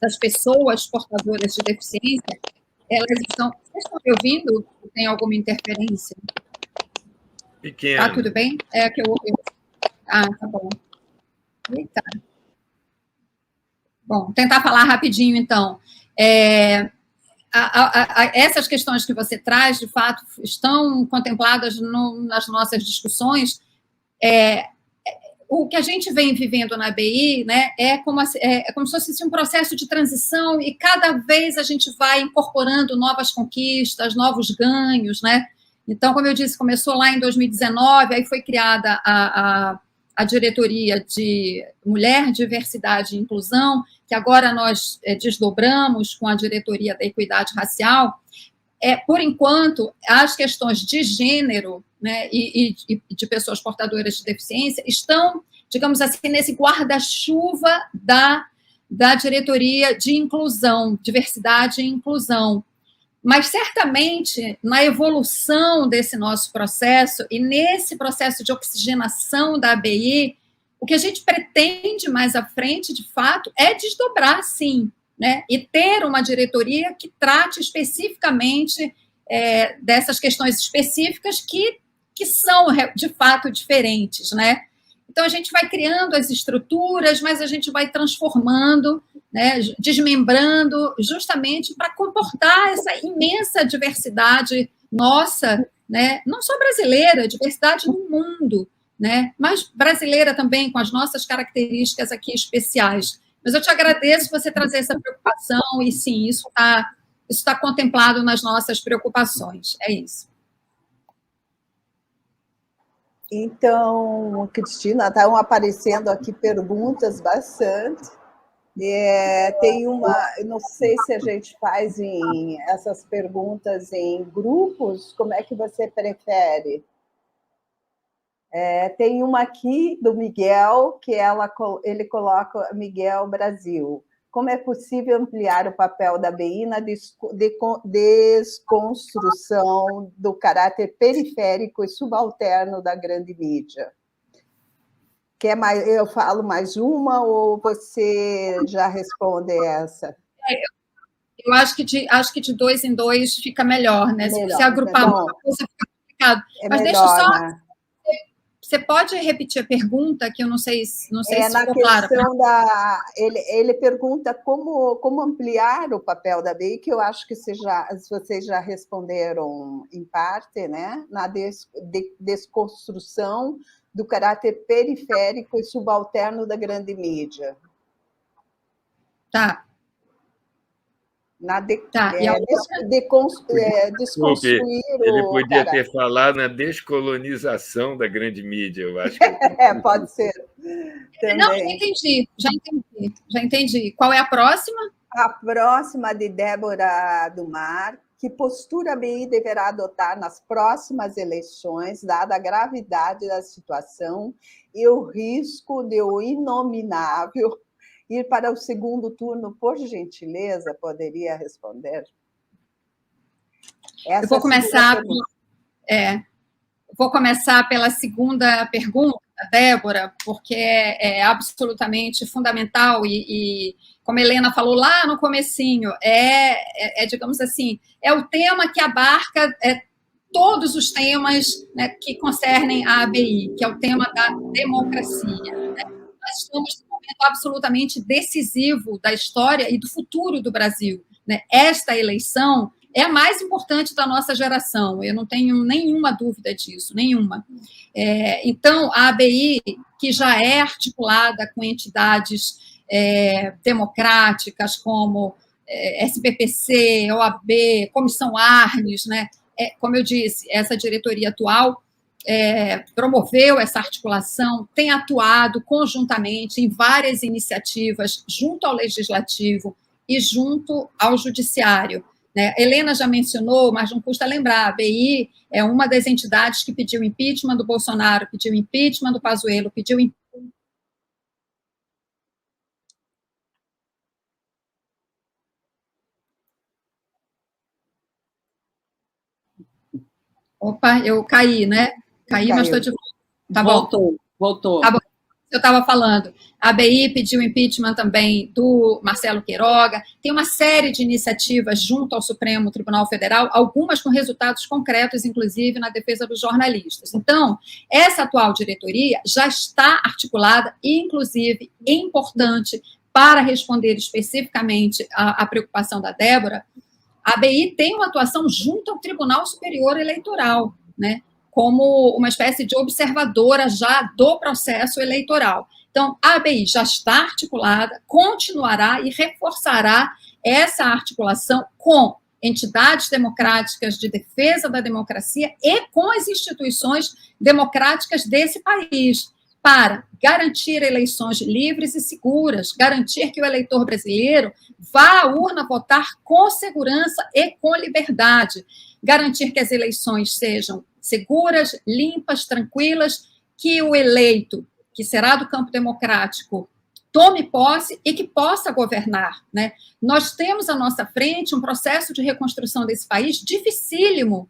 das pessoas portadoras de deficiência, elas estão... Vocês estão me ouvindo? Tem alguma interferência? Pequeno. Tá tudo bem? É que eu ouvi. Ah, tá bom. Eita. Bom, tentar falar rapidinho, então. Essas questões que você traz, de fato, estão contempladas nas nossas discussões. O que a gente vem vivendo na ABI, né, é como se fosse um processo de transição, e cada vez a gente vai incorporando novas conquistas, novos ganhos, né? Então, como eu disse, começou lá em 2019, aí foi criada a diretoria de Mulher, Diversidade e Inclusão, que agora nós desdobramos com a diretoria da Equidade Racial. Por enquanto, as questões de gênero, né, e de pessoas portadoras de deficiência estão, digamos assim, nesse guarda-chuva da diretoria de inclusão, diversidade e inclusão. Mas, certamente, na evolução desse nosso processo e nesse processo de oxigenação da ABI, o que a gente pretende mais à frente, de fato, é desdobrar, sim, né? E ter uma diretoria que trate especificamente dessas questões específicas que são, de fato, diferentes, né? Então, a gente vai criando as estruturas, mas a gente vai transformando, né, desmembrando, justamente para comportar essa imensa diversidade nossa, né, não só brasileira, diversidade no mundo, né, mas brasileira também, com as nossas características aqui especiais. Mas eu te agradeço você trazer essa preocupação, e sim, isso está contemplado nas nossas preocupações. É isso. Então, Cristina, estão aparecendo aqui perguntas bastante. Tem uma, eu não sei se a gente faz essas perguntas em grupos, como é que você prefere? Tem uma aqui do Miguel, que ele coloca Miguel Brasil. Como é possível ampliar o papel da ABI na desconstrução do caráter periférico e subalterno da grande mídia? Eu falo mais uma ou você já responde essa? Eu acho que de 2 em 2 fica melhor, né? Se você agrupar uma coisa, fica complicado. Mas melhor, deixa só... né? Você pode repetir a pergunta, que eu não sei se ficou clara. Ele pergunta como ampliar o papel da ABI, que eu acho que vocês já responderam em parte, né? Na desconstrução do caráter periférico e subalterno da grande mídia. Tá. Desconstruir ele podia ter falado na descolonização da grande mídia, eu acho. Pode ser. Também. Não, já entendi. Qual é a próxima? A próxima, de Débora do Mar. Que postura a ABI deverá adotar nas próximas eleições, dada a gravidade da situação e o risco de o inominável ir para o segundo turno? Por gentileza, poderia responder? Eu vou começar, vou começar pela segunda pergunta, Débora, porque é absolutamente fundamental e como a Helena falou lá no comecinho, digamos assim, é o tema que abarca todos os temas, né, que concernem a ABI, que é o tema da democracia, né? Nós estamos num momento absolutamente decisivo da história e do futuro do Brasil, né? Esta eleição é a mais importante da nossa geração, eu não tenho nenhuma dúvida disso, nenhuma. Então, a ABI, que já é articulada com entidades democráticas como SPPC, OAB, Comissão Arnes, né? Como eu disse, essa diretoria atual promoveu essa articulação, tem atuado conjuntamente em várias iniciativas junto ao Legislativo e junto ao Judiciário. Né? Helena já mencionou, mas não custa lembrar, a ABI é uma das entidades que pediu impeachment do Bolsonaro, pediu impeachment do Pazuello, pediu Opa, eu caí, né? Caí, mas estou de volta. Tá bom. Voltou. Tá bom. eu estava falando. A ABI pediu impeachment também do Marcelo Queiroga, tem uma série de iniciativas junto ao Supremo Tribunal Federal, algumas com resultados concretos, inclusive na defesa dos jornalistas. Então, essa atual diretoria já está articulada, e, inclusive, é importante para responder especificamente à preocupação da Débora, a ABI tem uma atuação junto ao Tribunal Superior Eleitoral, né, como uma espécie de observadora já do processo eleitoral. Então, a ABI já está articulada, continuará e reforçará essa articulação com entidades democráticas de defesa da democracia e com as instituições democráticas desse país, para garantir eleições livres e seguras, garantir que o eleitor brasileiro vá à urna votar com segurança e com liberdade, garantir que as eleições sejam seguras, limpas, tranquilas, que o eleito, que será do campo democrático, tome posse e que possa governar, né? Nós temos à nossa frente um processo de reconstrução desse país dificílimo,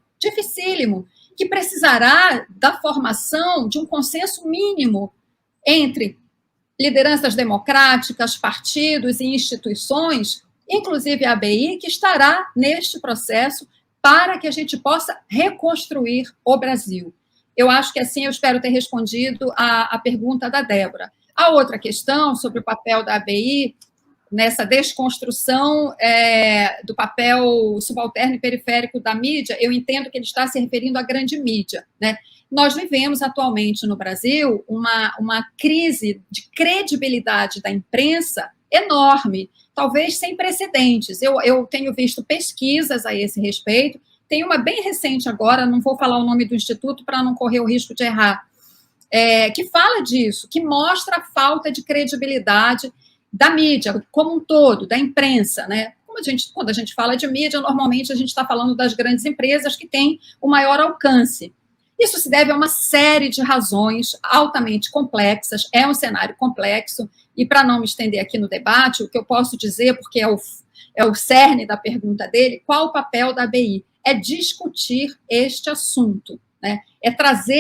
que precisará da formação de um consenso mínimo entre lideranças democráticas, partidos e instituições, inclusive a ABI, que estará neste processo para que a gente possa reconstruir o Brasil. Eu acho que assim eu espero ter respondido à pergunta da Débora. A outra questão sobre o papel da ABI nessa desconstrução do papel subalterno e periférico da mídia, eu entendo que ele está se referindo à grande mídia, né? Nós vivemos atualmente no Brasil uma crise de credibilidade da imprensa enorme, talvez sem precedentes. Eu tenho visto pesquisas a esse respeito, tem uma bem recente agora, não vou falar o nome do instituto para não correr o risco de errar, que fala disso, que mostra a falta de credibilidade da mídia como um todo, da imprensa, né? Quando a gente fala de mídia, normalmente a gente está falando das grandes empresas que têm o maior alcance. Isso se deve a uma série de razões altamente complexas, é um cenário complexo, e para não me estender aqui no debate, o que eu posso dizer, porque é o cerne da pergunta dele, qual o papel da ABI? É discutir este assunto, né? É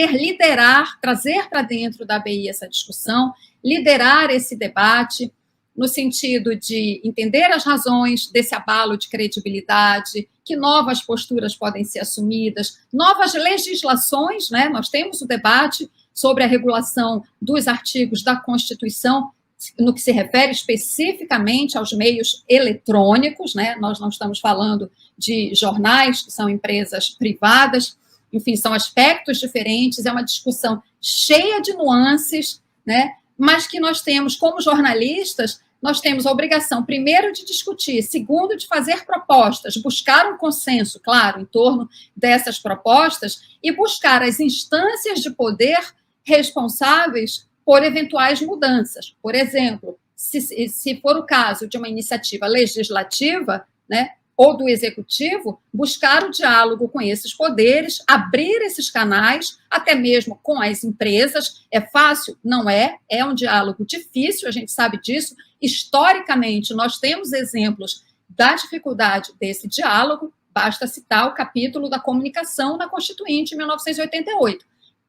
liderar, trazer para dentro da ABI essa discussão, liderar esse debate, no sentido de entender as razões desse abalo de credibilidade, que novas posturas podem ser assumidas, novas legislações, né? Nós temos o debate sobre a regulação dos artigos da Constituição, no que se refere especificamente aos meios eletrônicos, né? Nós não estamos falando de jornais, que são empresas privadas, enfim, são aspectos diferentes, é uma discussão cheia de nuances, né? Mas que nós temos, como jornalistas, nós temos a obrigação, primeiro, de discutir, segundo, de fazer propostas, buscar um consenso, claro, em torno dessas propostas e buscar as instâncias de poder responsáveis por eventuais mudanças. Por exemplo, se for o caso de uma iniciativa legislativa, né, ou do executivo, buscar o diálogo com esses poderes, abrir esses canais, até mesmo com as empresas. É fácil? Não é. É um diálogo difícil, a gente sabe disso. Historicamente, nós temos exemplos da dificuldade desse diálogo, basta citar o capítulo da comunicação na Constituinte, em 1988.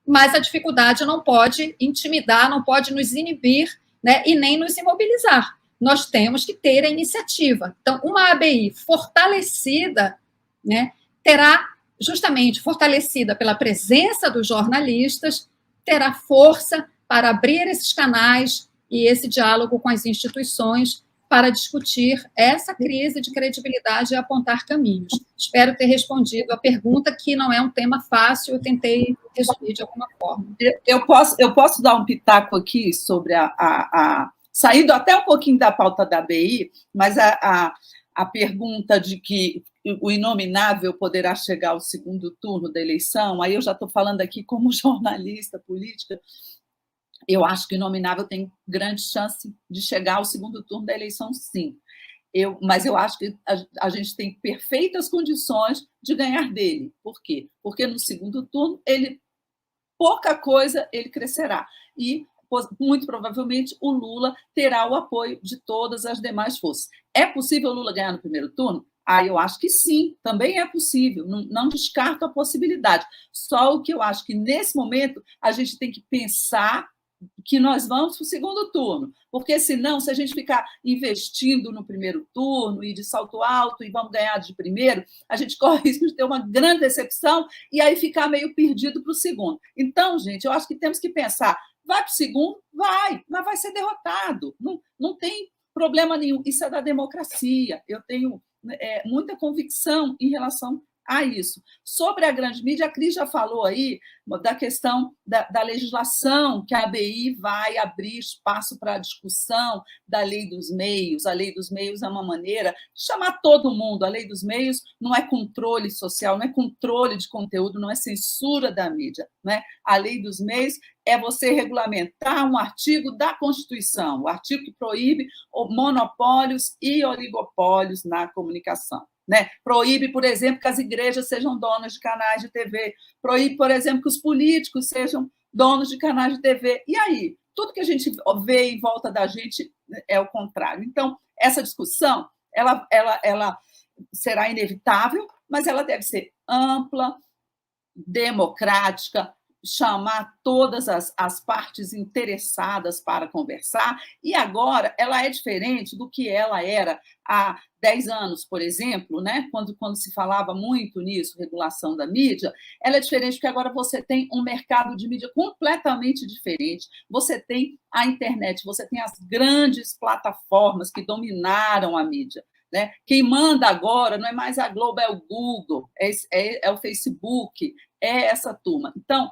Mas a dificuldade não pode intimidar, não pode nos inibir, né, e nem nos imobilizar. Nós temos que ter a iniciativa. Então, uma ABI fortalecida, né, terá, justamente fortalecida pela presença dos jornalistas, terá força para abrir esses canais e esse diálogo com as instituições para discutir essa crise de credibilidade e apontar caminhos. Espero ter respondido a pergunta, que não é um tema fácil, eu tentei resumir de alguma forma. Eu posso dar um pitaco aqui sobre saindo até um pouquinho da pauta da ABI, mas a pergunta de que o inominável poderá chegar ao segundo turno da eleição, aí eu já estou falando aqui como jornalista política, eu acho que o inominável tem grande chance de chegar ao segundo turno da eleição, sim. Mas eu acho que a gente tem perfeitas condições de ganhar dele. Por quê? Porque no segundo turno, pouca coisa ele crescerá. E muito provavelmente o Lula terá o apoio de todas as demais forças. É possível o Lula ganhar no primeiro turno? Eu acho que sim, também é possível, não descarto a possibilidade. Só o que eu acho que, nesse momento, a gente tem que pensar que nós vamos para o segundo turno, porque senão, se a gente ficar investindo no primeiro turno e de salto alto e vamos ganhar de primeiro, a gente corre o risco de ter uma grande decepção e aí ficar meio perdido para o segundo. Então, gente, eu acho que temos que pensar, vai para o segundo? Vai, mas vai ser derrotado, não tem problema nenhum, isso é da democracia, eu tenho muita convicção em relação a isso. Sobre a grande mídia, a Cris já falou aí da questão da legislação, que a ABI vai abrir espaço para a discussão da lei dos meios. A lei dos meios é uma maneira de chamar todo mundo. A lei dos meios não é controle social, não é controle de conteúdo, não é censura da mídia, né? A lei dos meios é você regulamentar um artigo da Constituição, o artigo que proíbe monopólios e oligopólios na comunicação. Né? Proíbe, por exemplo, que as igrejas sejam donas de canais de TV, proíbe, por exemplo, que os políticos sejam donos de canais de TV. E aí? Tudo que a gente vê em volta da gente é o contrário. Então, essa discussão ela será inevitável, mas ela deve ser ampla, democrática, chamar todas as partes interessadas para conversar, e agora ela é diferente do que ela era há 10 anos, por exemplo, né? quando se falava muito nisso, regulação da mídia, ela é diferente porque agora você tem um mercado de mídia completamente diferente, você tem a internet, você tem as grandes plataformas que dominaram a mídia. Né? Quem manda agora não é mais a Globo, é o Google, é o Facebook, é essa turma. Então,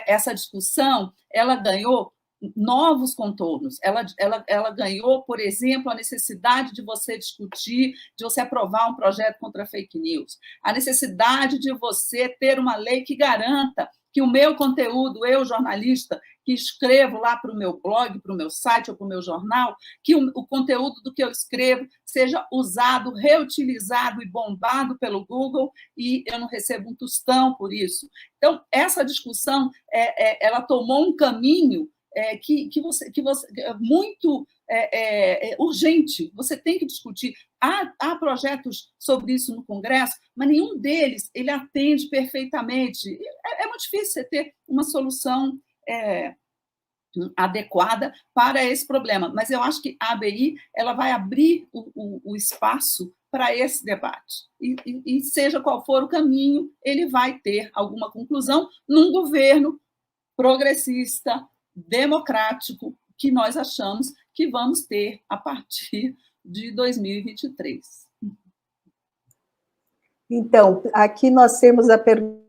essa discussão ela ganhou novos contornos. Ela ganhou, por exemplo, a necessidade de você discutir, de você aprovar um projeto contra fake news, a necessidade de você ter uma lei que garanta que o meu conteúdo, eu, jornalista, que escrevo lá para o meu blog, para o meu site ou para o meu jornal, que o conteúdo do que eu escrevo seja usado, reutilizado e bombado pelo Google e eu não recebo um tostão por isso. Então, essa discussão ela tomou um caminho que você muito urgente, você tem que discutir. Há projetos sobre isso no Congresso, mas nenhum deles ele atende perfeitamente. É muito difícil você ter uma solução adequada para esse problema, mas eu acho que a ABI ela vai abrir o espaço para esse debate, e seja qual for o caminho, ele vai ter alguma conclusão num governo progressista, democrático, que nós achamos que vamos ter a partir de 2023. Então, aqui nós temos a pergunta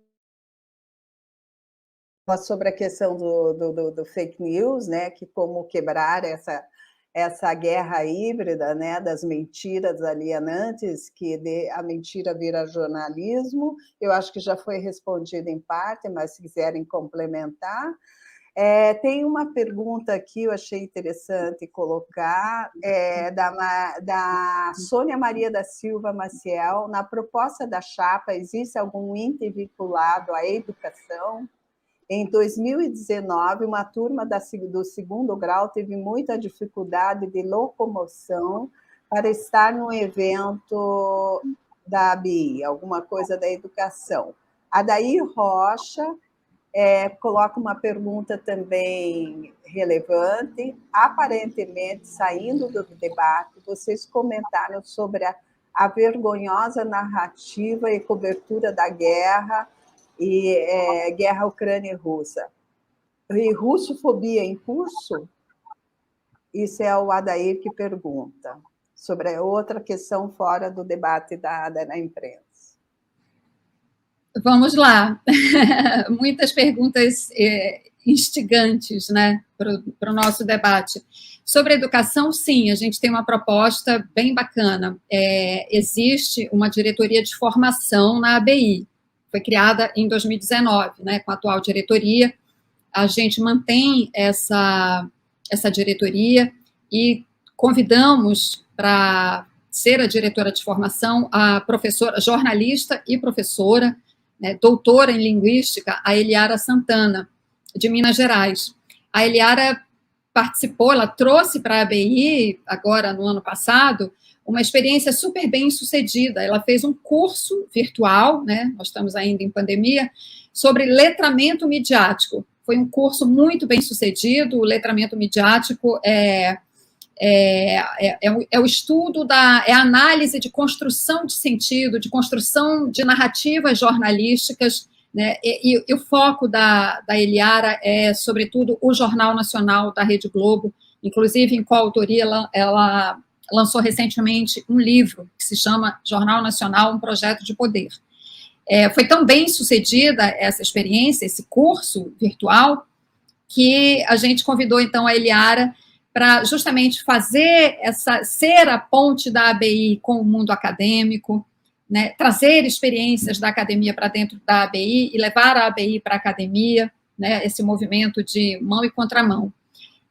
sobre a questão do fake news, né, que como quebrar essa guerra híbrida, né, das mentiras alienantes, que a mentira vira jornalismo. Eu acho que já foi respondido em parte, mas se quiserem complementar. Tem uma pergunta aqui, eu achei interessante colocar, da Sônia Maria da Silva Maciel. Na proposta da chapa, existe algum índice vinculado à educação? Em 2019, uma turma do segundo grau teve muita dificuldade de locomoção para estar no evento da ABI, alguma coisa da educação. Adair Rocha coloca uma pergunta também relevante. Aparentemente, saindo do debate, vocês comentaram sobre a vergonhosa narrativa e cobertura da guerra, e guerra Ucrânia e Rússia. E russofobia em curso? Isso é o Adair que pergunta, sobre outra questão fora do debate da imprensa. Vamos lá. Muitas perguntas instigantes, né, para o nosso debate. Sobre a educação, sim, a gente tem uma proposta bem bacana. Existe uma diretoria de formação na ABI, foi criada em 2019, né, com a atual diretoria. A gente mantém essa diretoria e convidamos para ser a diretora de formação a professora, jornalista e professora, né, doutora em linguística, a Eliara Santana, de Minas Gerais. A Eliara participou, ela trouxe para a ABI, agora no ano passado, uma experiência super bem sucedida. Ela fez um curso virtual, né, nós estamos ainda em pandemia, sobre letramento midiático. foi um curso muito bem sucedido. O letramento midiático é o estudo é a análise de construção de sentido, de construção de narrativas jornalísticas, né? E o foco da Eliara é, sobretudo, o Jornal Nacional da Rede Globo, inclusive em coautoria ela lançou recentemente um livro que se chama Jornal Nacional, um projeto de poder. Foi tão bem sucedida essa experiência, esse curso virtual, que a gente convidou, então, a Eliara para justamente ser a ponte da ABI com o mundo acadêmico, né, trazer experiências da academia para dentro da ABI e levar a ABI para a academia, né, esse movimento de mão e contramão.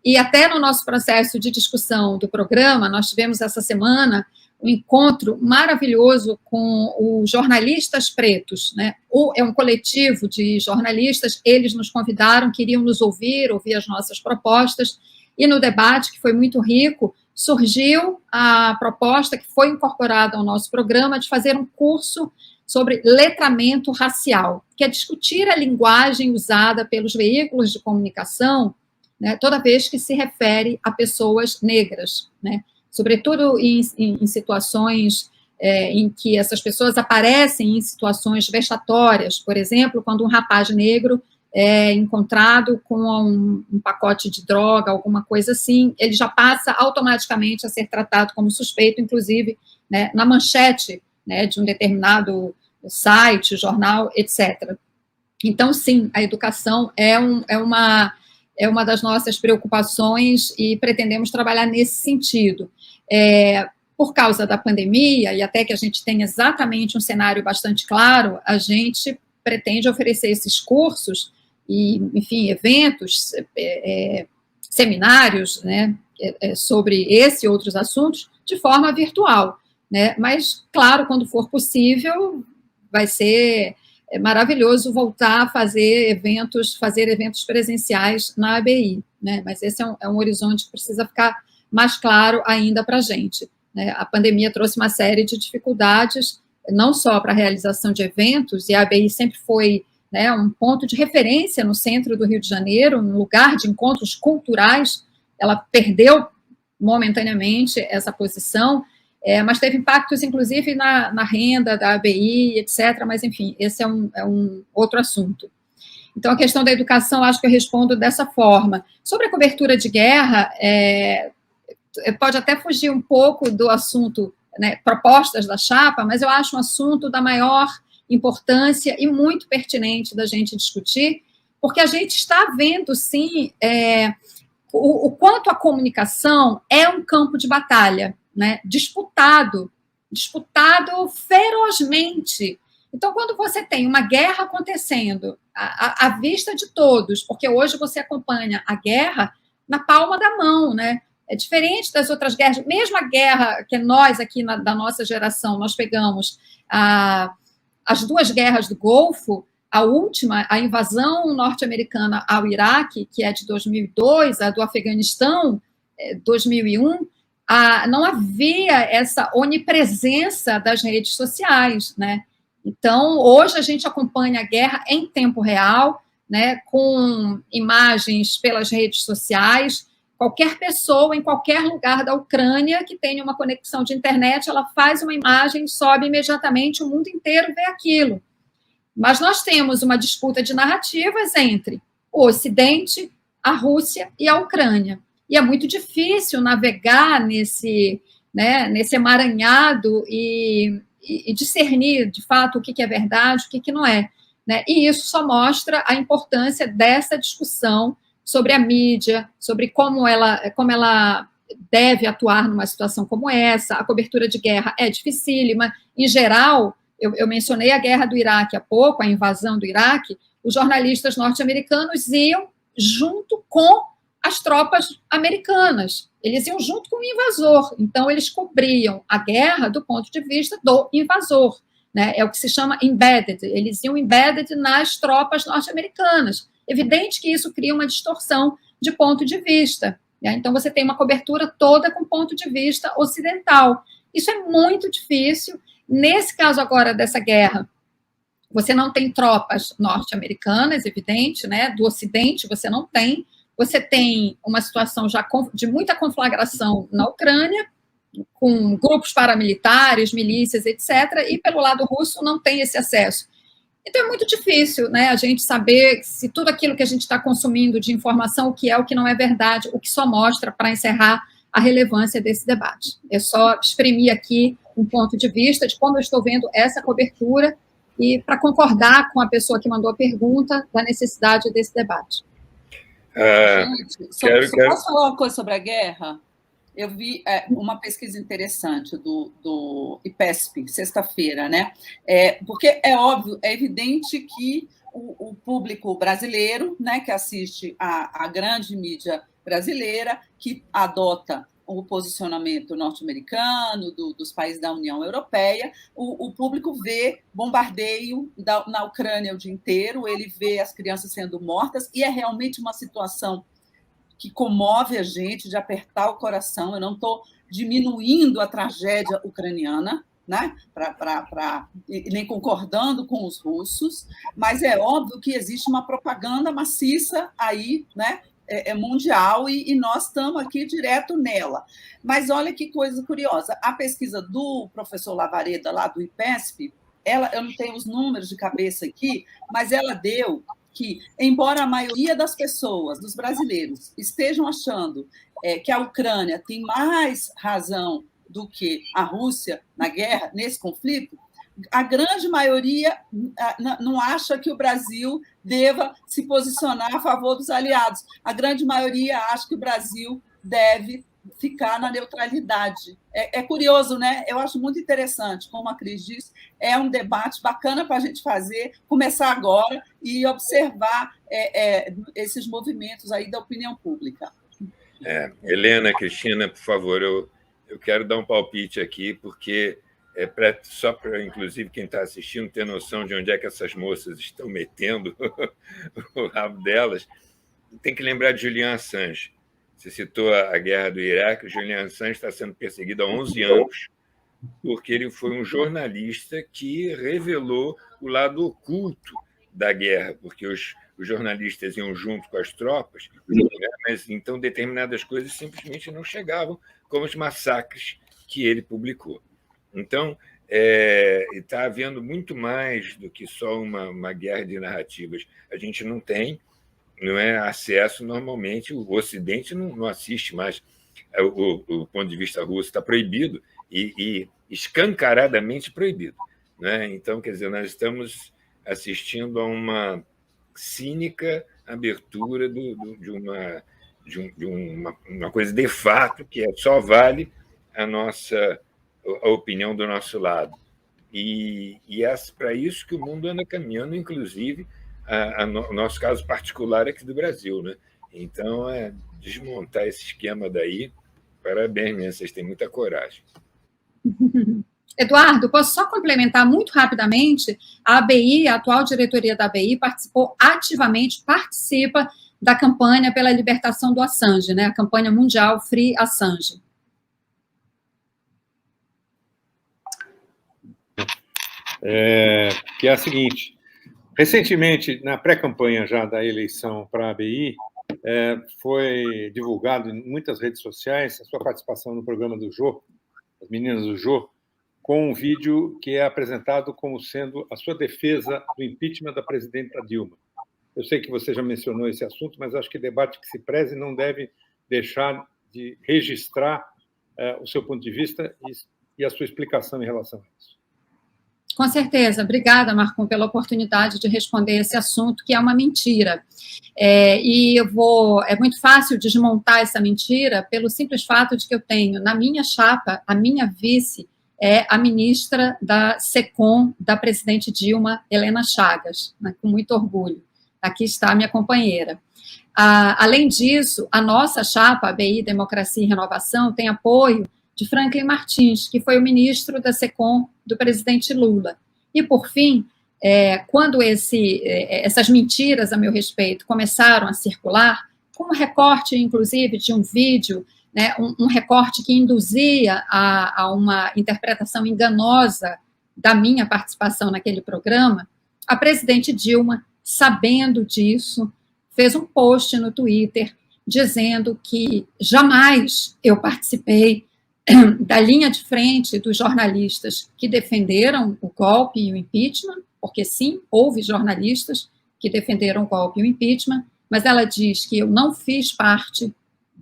E até no nosso processo de discussão do programa, nós tivemos essa semana um encontro maravilhoso com os jornalistas pretos, né? É um coletivo de jornalistas, eles nos convidaram, queriam nos ouvir as nossas propostas, e no debate, que foi muito rico, surgiu a proposta que foi incorporada ao nosso programa de fazer um curso sobre letramento racial, que é discutir a linguagem usada pelos veículos de comunicação, né, toda vez que se refere a pessoas negras, né, sobretudo em situações em que essas pessoas aparecem em situações vexatórias, por exemplo, quando um rapaz negro é encontrado com um pacote de droga, alguma coisa assim, ele já passa automaticamente a ser tratado como suspeito, inclusive, né, na manchete, né, de um determinado site, jornal, etc. Então, sim, a educação é uma das nossas preocupações e pretendemos trabalhar nesse sentido. Por causa da pandemia, e até que a gente tenha exatamente um cenário bastante claro, a gente pretende oferecer esses cursos e, enfim, eventos, seminários, né, sobre esse e outros assuntos, de forma virtual, né, mas, claro, quando for possível, vai ser maravilhoso voltar a fazer eventos presenciais na ABI, né, mas esse é um horizonte que precisa ficar mais claro ainda para a gente, né. A pandemia trouxe uma série de dificuldades, não só para a realização de eventos, e a ABI sempre foi, né, um ponto de referência no centro do Rio de Janeiro, um lugar de encontros culturais. Ela perdeu momentaneamente essa posição, mas teve impactos, inclusive, na renda da ABI, etc., mas, enfim, esse é um outro assunto. Então, a questão da educação, acho que eu respondo dessa forma. Sobre a cobertura de guerra, pode até fugir um pouco do assunto, né, propostas da chapa, mas eu acho um assunto da maior importância e muito pertinente da gente discutir, porque a gente está vendo, sim, o quanto a comunicação é um campo de batalha, né, disputado ferozmente. Então, quando você tem uma guerra acontecendo à vista de todos, porque hoje você acompanha a guerra na palma da mão, né? É diferente das outras guerras, mesmo a guerra que nós aqui da nossa geração, nós pegamos as duas guerras do Golfo, a última, a invasão norte-americana ao Iraque, que é de 2002, a do Afeganistão, 2001, não havia essa onipresença das redes sociais, né? Então, hoje a gente acompanha a guerra em tempo real, né, com imagens pelas redes sociais. Qualquer pessoa, em qualquer lugar da Ucrânia que tenha uma conexão de internet, ela faz uma imagem, sobe imediatamente, o mundo inteiro vê aquilo. Mas nós temos uma disputa de narrativas entre o Ocidente, a Rússia e a Ucrânia. E é muito difícil navegar nesse emaranhado e discernir, de fato, o que é verdade, o que não é, né? E isso só mostra a importância dessa discussão sobre a mídia, sobre como ela deve atuar numa situação como essa. A cobertura de guerra é dificílima. Em geral, eu mencionei a guerra do Iraque há pouco, a invasão do Iraque, os jornalistas norte-americanos iam junto com as tropas americanas, eles iam junto com o invasor, então eles cobriam a guerra do ponto de vista do invasor, né? É o que se chama embedded, eles iam embedded nas tropas norte-americanas. Evidente que isso cria uma distorção de ponto de vista, né? Então você tem uma cobertura toda com ponto de vista ocidental. Isso é muito difícil. Nesse caso agora dessa guerra, Você não tem tropas norte-americanas, evidente, né? Do Ocidente você não tem. Você tem uma situação já de muita conflagração na Ucrânia, com grupos paramilitares, milícias, etc. E pelo lado russo não tem esse acesso. Então é muito difícil, né, a gente saber se tudo aquilo que a gente está consumindo de informação, o que é, o que não é verdade, o que só mostra, para encerrar, a relevância desse debate. Eu só exprimi aqui um ponto de vista de como eu estou vendo essa cobertura e para concordar com a pessoa que mandou a pergunta da necessidade desse debate. Gente, posso falar uma coisa sobre a guerra? Eu vi uma pesquisa interessante do IPESP, sexta-feira, né? Porque é óbvio, é evidente que o público brasileiro, né, que assiste a grande mídia brasileira, que adota o posicionamento norte-americano, dos países da União Europeia, o público vê bombardeio na Ucrânia o dia inteiro, ele vê as crianças sendo mortas, e é realmente uma situação que comove a gente, de apertar o coração. Eu não estou diminuindo a tragédia ucraniana, né? Nem concordando com os russos, mas é óbvio que existe uma propaganda maciça aí, né? Mundial, e nós estamos aqui direto nela. Mas olha que coisa curiosa, a pesquisa do professor Lavareda, lá do IPESP, eu não tenho os números de cabeça aqui, mas ela deu que, embora a maioria das pessoas, dos brasileiros, estejam achando que a Ucrânia tem mais razão do que a Rússia na guerra, nesse conflito, a grande maioria não acha que o Brasil deva se posicionar a favor dos aliados. A grande maioria acha que o Brasil deve ficar na neutralidade. É curioso, né? Eu acho muito interessante, como a Cris disse, é um debate bacana para a gente fazer, começar agora e observar esses movimentos aí da opinião pública. Helena, Cristina, por favor, eu quero dar um palpite aqui, porque só para, inclusive, quem está assistindo ter noção de onde é que essas moças estão metendo o rabo delas, tem que lembrar de Julian Assange. Você citou a guerra do Iraque. Julian Assange está sendo perseguido há 11 anos porque ele foi um jornalista que revelou o lado oculto da guerra, porque os jornalistas iam junto com as tropas, mas então determinadas coisas simplesmente não chegavam, como os massacres que ele publicou. Então, está havendo muito mais do que só uma guerra de narrativas. A gente não tem acesso normalmente, o Ocidente não assiste mais. O ponto de vista russo está proibido e escancaradamente proibido, né? Então, quer dizer, nós estamos assistindo a uma cínica abertura de uma coisa de fato que só vale a opinião do nosso lado. E é para isso que o mundo anda caminhando, inclusive o nosso caso particular aqui do Brasil, né? Então, desmontar esse esquema daí, parabéns, né? Vocês têm muita coragem. Eduardo, posso só complementar muito rapidamente? A ABI, a atual diretoria da ABI, participa da campanha pela libertação do Assange, né? A campanha mundial Free Assange. Que é a seguinte: recentemente, na pré-campanha já da eleição para a ABI, foi divulgado em muitas redes sociais a sua participação no programa do Jô, as meninas do Jô, com um vídeo que é apresentado como sendo a sua defesa do impeachment da presidenta Dilma. Eu sei que você já mencionou esse assunto, mas acho que debate que se preze não deve deixar de registrar o seu ponto de vista e a sua explicação em relação a isso. Com certeza. Obrigada, Marcon, pela oportunidade de responder esse assunto, que é uma mentira. E é muito fácil desmontar essa mentira pelo simples fato de que eu tenho, na minha chapa, a minha vice é a ministra da SECOM, da presidente Dilma, Helena Chagas, né, com muito orgulho. Aqui está a minha companheira. Além disso, a nossa chapa, a ABI Democracia e Renovação, tem apoio de Franklin Martins, que foi o ministro da SECOM do presidente Lula. E, por fim, quando essas mentiras a meu respeito começaram a circular, com um recorte, inclusive, de um vídeo, né, um recorte que induzia a uma interpretação enganosa da minha participação naquele programa, A presidente Dilma, sabendo disso, fez um post no Twitter dizendo que jamais eu participei da linha de frente dos jornalistas que defenderam o golpe e o impeachment, porque sim, houve jornalistas que defenderam o golpe e o impeachment, mas ela diz que eu não fiz parte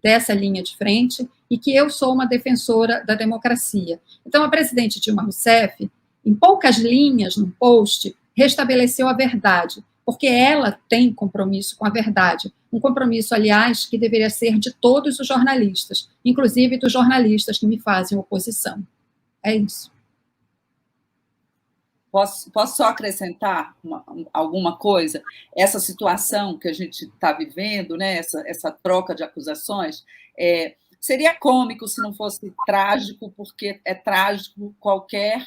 dessa linha de frente e que eu sou uma defensora da democracia. Então, a presidente Dilma Rousseff, em poucas linhas, num post, restabeleceu a verdade, porque ela tem compromisso com a verdade. Um compromisso, aliás, que deveria ser de todos os jornalistas, inclusive dos jornalistas que me fazem oposição. É isso. Posso só acrescentar alguma coisa? Essa situação que a gente está vivendo, né, essa troca de acusações, seria cômico se não fosse trágico, porque é trágico qualquer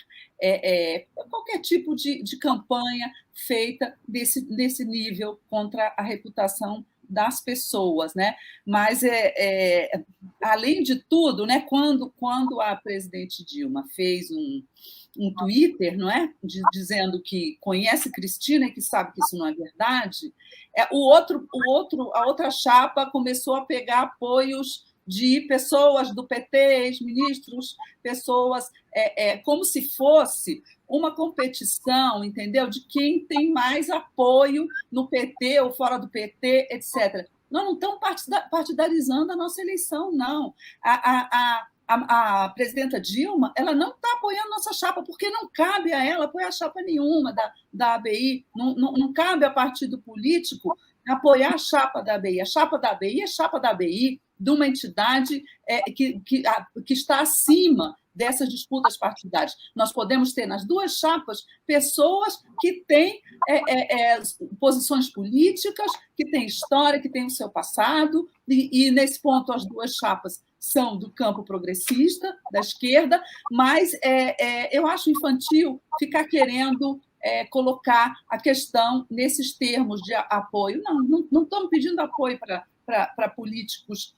tipo de campanha feita desse nível contra a reputação das pessoas, né? Mas, além de tudo, né, quando a presidente Dilma fez um Twitter, não é? Dizendo que conhece Cristina e que sabe que isso não é verdade, a outra chapa começou a pegar apoios de pessoas do PT, ex-ministros, pessoas, como se fosse uma competição, entendeu? De quem tem mais apoio no PT ou fora do PT, etc. Nós não estamos partidarizando a nossa eleição, não. A presidenta Dilma, ela não está apoiando nossa chapa, porque não cabe a ela apoiar chapa nenhuma da ABI, não cabe a partido político apoiar a chapa da ABI. A chapa da ABI é chapa da ABI, de uma entidade que está acima dessas disputas partidárias. Nós podemos ter nas duas chapas pessoas que têm posições políticas, que têm história, que têm o seu passado, e nesse ponto as duas chapas são do campo progressista, da esquerda, mas eu acho infantil ficar querendo colocar a questão nesses termos de apoio. Não estamos pedindo apoio para políticos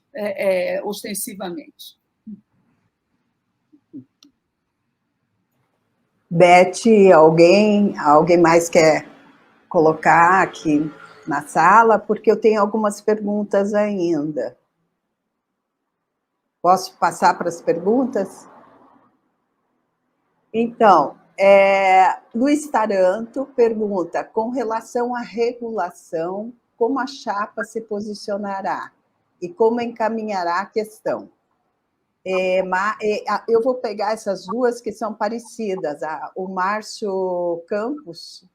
ostensivamente. Beth, alguém mais quer colocar aqui na sala? Porque eu tenho algumas perguntas ainda. Posso passar para as perguntas? Então, Luiz Taranto pergunta, com relação à regulação, como a chapa se posicionará e como encaminhará a questão? Eu vou pegar essas duas que são parecidas. O Márcio Campos,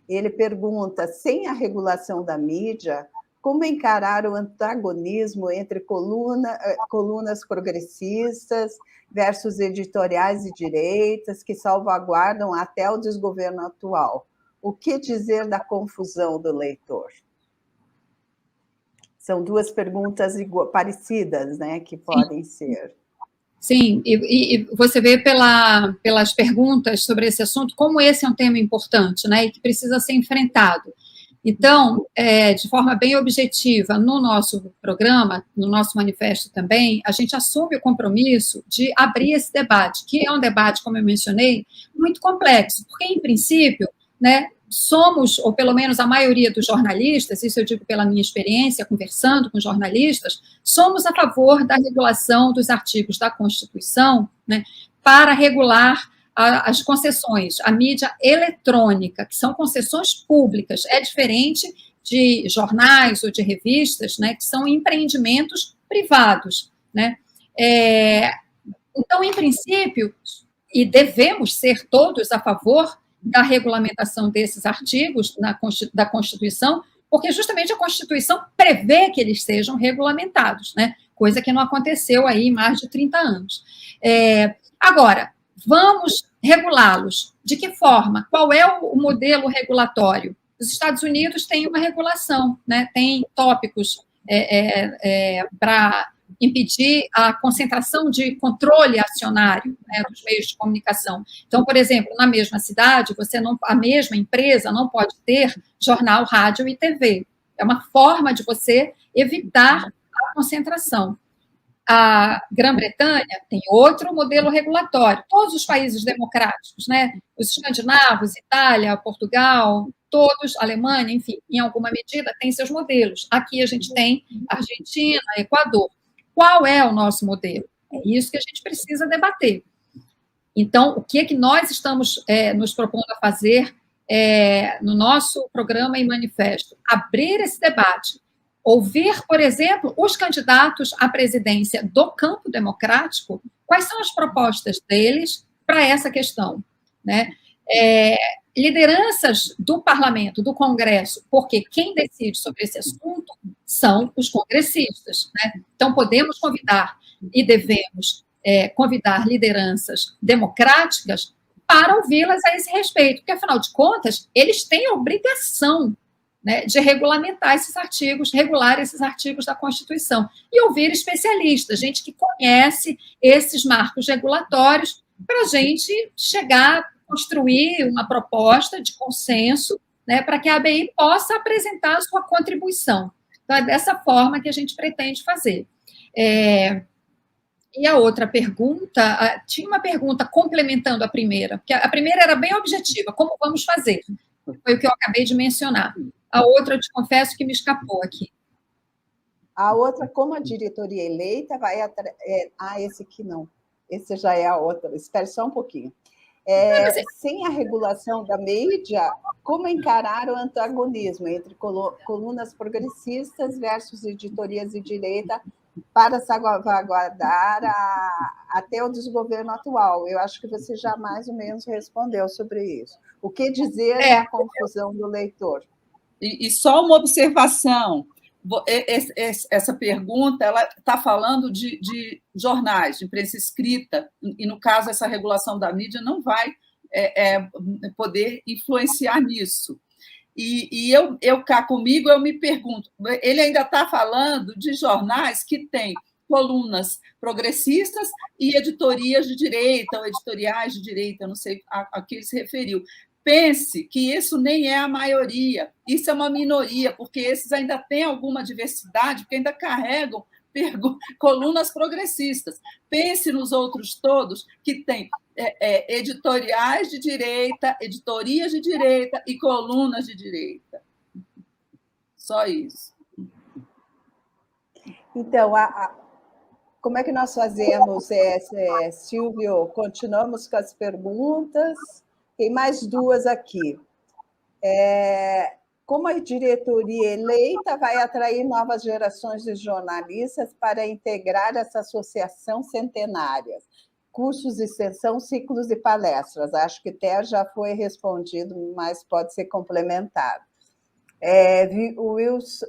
ele pergunta, sem a regulação da mídia, como encarar o antagonismo entre colunas progressistas versus editoriais de direitas que salvaguardam até o desgoverno atual? O que dizer da confusão do leitor? São duas perguntas parecidas, né, que podem ser. Sim, e você vê pelas perguntas sobre esse assunto como esse é um tema importante, né, e que precisa ser enfrentado. Então, de forma bem objetiva, no nosso programa, no nosso manifesto também, a gente assume o compromisso de abrir esse debate, que é um debate, como eu mencionei, muito complexo, porque, em princípio, né, somos, ou pelo menos a maioria dos jornalistas, isso eu digo pela minha experiência, conversando com jornalistas, somos a favor da regulação dos artigos da Constituição, né, para regular as concessões, a mídia eletrônica, que são concessões públicas, é diferente de jornais ou de revistas, né, que são empreendimentos privados, né. Então, em princípio, e devemos ser todos a favor da regulamentação desses artigos da Constituição, porque justamente a Constituição prevê que eles sejam regulamentados, né? Coisa que não aconteceu aí em mais de 30 anos. Agora, vamos regulá-los. De que forma? Qual é o modelo regulatório? Os Estados Unidos têm uma regulação, né? Tem tópicos para impedir a concentração de controle acionário, né, dos meios de comunicação. Então, por exemplo, na mesma cidade, a mesma empresa não pode ter jornal, rádio e TV. É uma forma de você evitar a concentração. A Grã-Bretanha tem outro modelo regulatório. Todos os países democráticos, né? Os escandinavos, Itália, Portugal, todos, Alemanha, enfim, em alguma medida, têm seus modelos. Aqui a gente tem Argentina, Equador. Qual é o nosso modelo? É isso que a gente precisa debater. Então, o que é que nós estamos nos propondo a fazer no nosso programa e manifesto? Abrir esse debate. Ouvir, por exemplo, os candidatos à presidência do campo democrático, quais são as propostas deles para essa questão, né? Lideranças do parlamento, do Congresso, porque quem decide sobre esse assunto são os congressistas, né? Então, podemos convidar e devemos convidar lideranças democráticas para ouvi-las a esse respeito, porque, afinal de contas, eles têm a obrigação, né, de regulamentar esses artigos, regular esses artigos da Constituição, e ouvir especialistas, gente que conhece esses marcos regulatórios, para a gente chegar, construir uma proposta de consenso, né, para que a ABI possa apresentar a sua contribuição. Então, é dessa forma que a gente pretende fazer. E a outra pergunta, tinha uma pergunta complementando a primeira, porque a primeira era bem objetiva, como vamos fazer? Foi o que eu acabei de mencionar. A outra, eu te confesso que me escapou aqui. A outra, como a diretoria eleita vai... esse aqui não. Esse já é a outra. Espere só um pouquinho. Sem a regulação da mídia, como encarar o antagonismo entre colunas progressistas versus editorias de direita para salvaguardar até o desgoverno atual? Eu acho que você já mais ou menos respondeu sobre isso. O que dizer da confusão do leitor? E só uma observação, essa pergunta ela está falando de jornais, de imprensa escrita, e, no caso, essa regulação da mídia não vai poder influenciar nisso. E eu cá comigo, eu me pergunto, ele ainda está falando de jornais que têm colunas progressistas e editorias de direita, ou editoriais de direita, eu não sei a que ele se referiu. Pense que isso nem é a maioria, isso é uma minoria, porque esses ainda têm alguma diversidade, porque ainda carregam colunas progressistas. Pense nos outros todos que têm editoriais de direita, editorias de direita e colunas de direita. Só isso. Então, como é que nós fazemos, Silvio? Continuamos com as perguntas. Tem mais duas aqui. Como a diretoria eleita vai atrair novas gerações de jornalistas para integrar essa associação centenária? Cursos de extensão, ciclos e palestras. Acho que até já foi respondido, mas pode ser complementado. O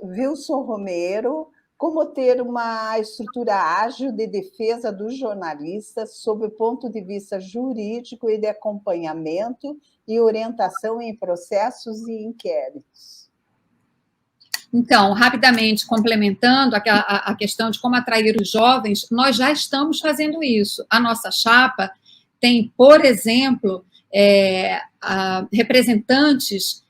Wilson Romero, como ter uma estrutura ágil de defesa dos jornalistas sob o ponto de vista jurídico e de acompanhamento e orientação em processos e inquéritos? Então, rapidamente, complementando a questão de como atrair os jovens, nós já estamos fazendo isso. A nossa chapa tem, por exemplo, representantes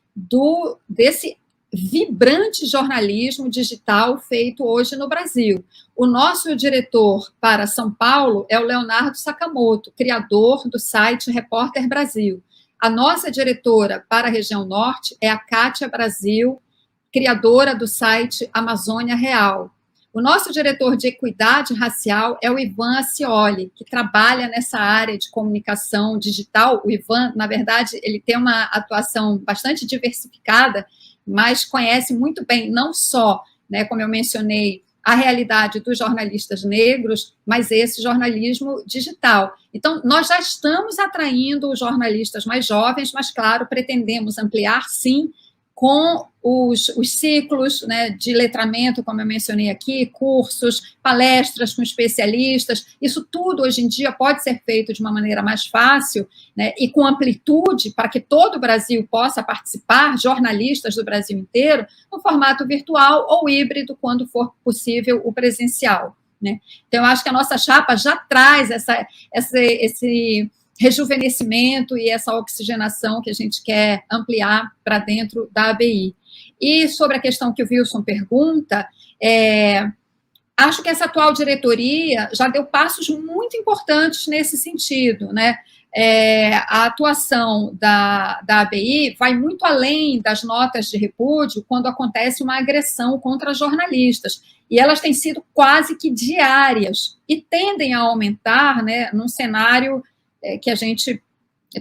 desse vibrante jornalismo digital feito hoje no Brasil. O nosso diretor para São Paulo é o Leonardo Sakamoto, criador do site Repórter Brasil. A nossa diretora para a região norte é a Kátia Brasil, criadora do site Amazônia Real. O nosso diretor de equidade racial é o Ivan Acioli, que trabalha nessa área de comunicação digital. O Ivan, na verdade, ele tem uma atuação bastante diversificada, mas conhece muito bem, não só, né, como eu mencionei, a realidade dos jornalistas negros, mas esse jornalismo digital. Então, nós já estamos atraindo os jornalistas mais jovens, mas, claro, pretendemos ampliar, sim, com os ciclos, né, de letramento, como eu mencionei aqui, cursos, palestras com especialistas, isso tudo hoje em dia pode ser feito de uma maneira mais fácil, né, e com amplitude para que todo o Brasil possa participar, jornalistas do Brasil inteiro, no formato virtual ou híbrido, quando for possível o presencial, né? Então, eu acho que a nossa chapa já traz esse rejuvenescimento e essa oxigenação que a gente quer ampliar para dentro da ABI. E sobre a questão que o Wilson pergunta, acho que essa atual diretoria já deu passos muito importantes nesse sentido, né? A atuação da ABI vai muito além das notas de repúdio quando acontece uma agressão contra jornalistas, e elas têm sido quase que diárias, e tendem a aumentar, né, num cenário que a gente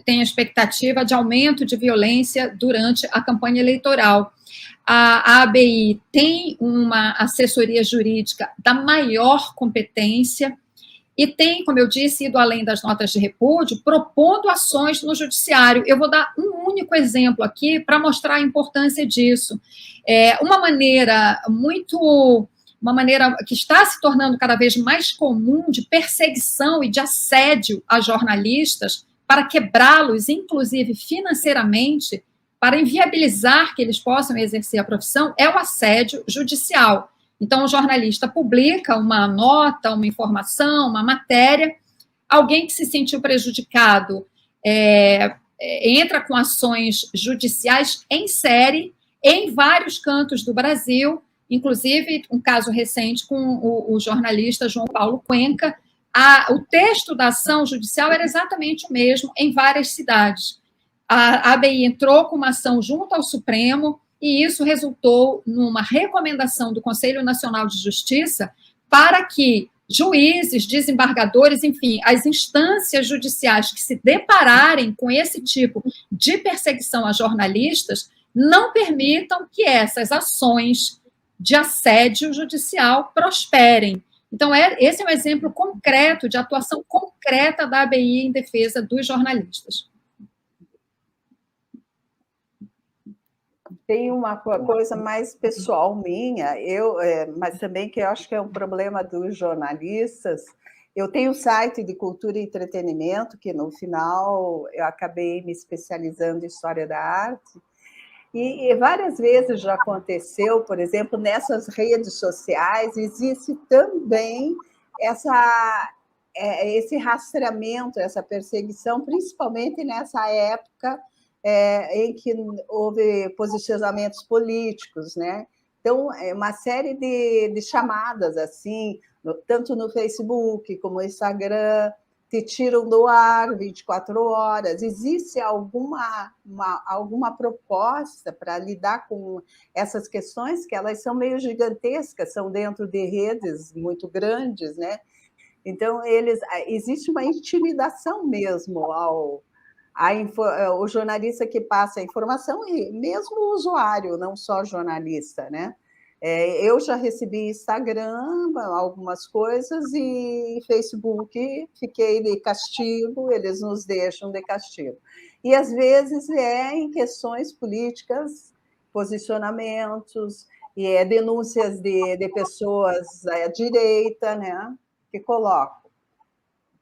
tem a expectativa de aumento de violência durante a campanha eleitoral. A ABI tem uma assessoria jurídica da maior competência e tem, como eu disse, ido além das notas de repúdio, propondo ações no judiciário. Eu vou dar um único exemplo aqui para mostrar a importância disso. Uma maneira que está se tornando cada vez mais comum de perseguição e de assédio a jornalistas para quebrá-los, inclusive financeiramente, para inviabilizar que eles possam exercer a profissão, é o assédio judicial. Então, o jornalista publica uma nota, uma informação, uma matéria, alguém que se sentiu prejudicado entra com ações judiciais em série em vários cantos do Brasil, inclusive um caso recente com o jornalista João Paulo Cuenca. O texto da ação judicial era exatamente o mesmo em várias cidades. A ABI entrou com uma ação junto ao Supremo, e isso resultou numa recomendação do Conselho Nacional de Justiça para que juízes, desembargadores, enfim, as instâncias judiciais que se depararem com esse tipo de perseguição a jornalistas não permitam que essas ações de assédio judicial prosperem. Então, esse é um exemplo concreto de atuação concreta da ABI em defesa dos jornalistas. Tem uma coisa mais pessoal minha, mas também que eu acho que é um problema dos jornalistas. Eu tenho um site de cultura e entretenimento, que no final eu acabei me especializando em história da arte, e várias vezes já aconteceu, por exemplo, nessas redes sociais, existe também esse rastreamento, essa perseguição, principalmente nessa época em que houve posicionamentos políticos, né? Então, uma série de chamadas, assim, tanto no Facebook como no Instagram, te tiram do ar 24 horas. Existe alguma proposta para lidar com essas questões, que elas são meio gigantescas, são dentro de redes muito grandes, né? Então, existe uma intimidação mesmo o jornalista que passa a informação, e mesmo o usuário, não só jornalista, né? Eu já recebi Instagram, algumas coisas, e Facebook, fiquei de castigo, eles nos deixam de castigo. E, às vezes, em questões políticas, posicionamentos, e denúncias de pessoas à direita, né, que colocam.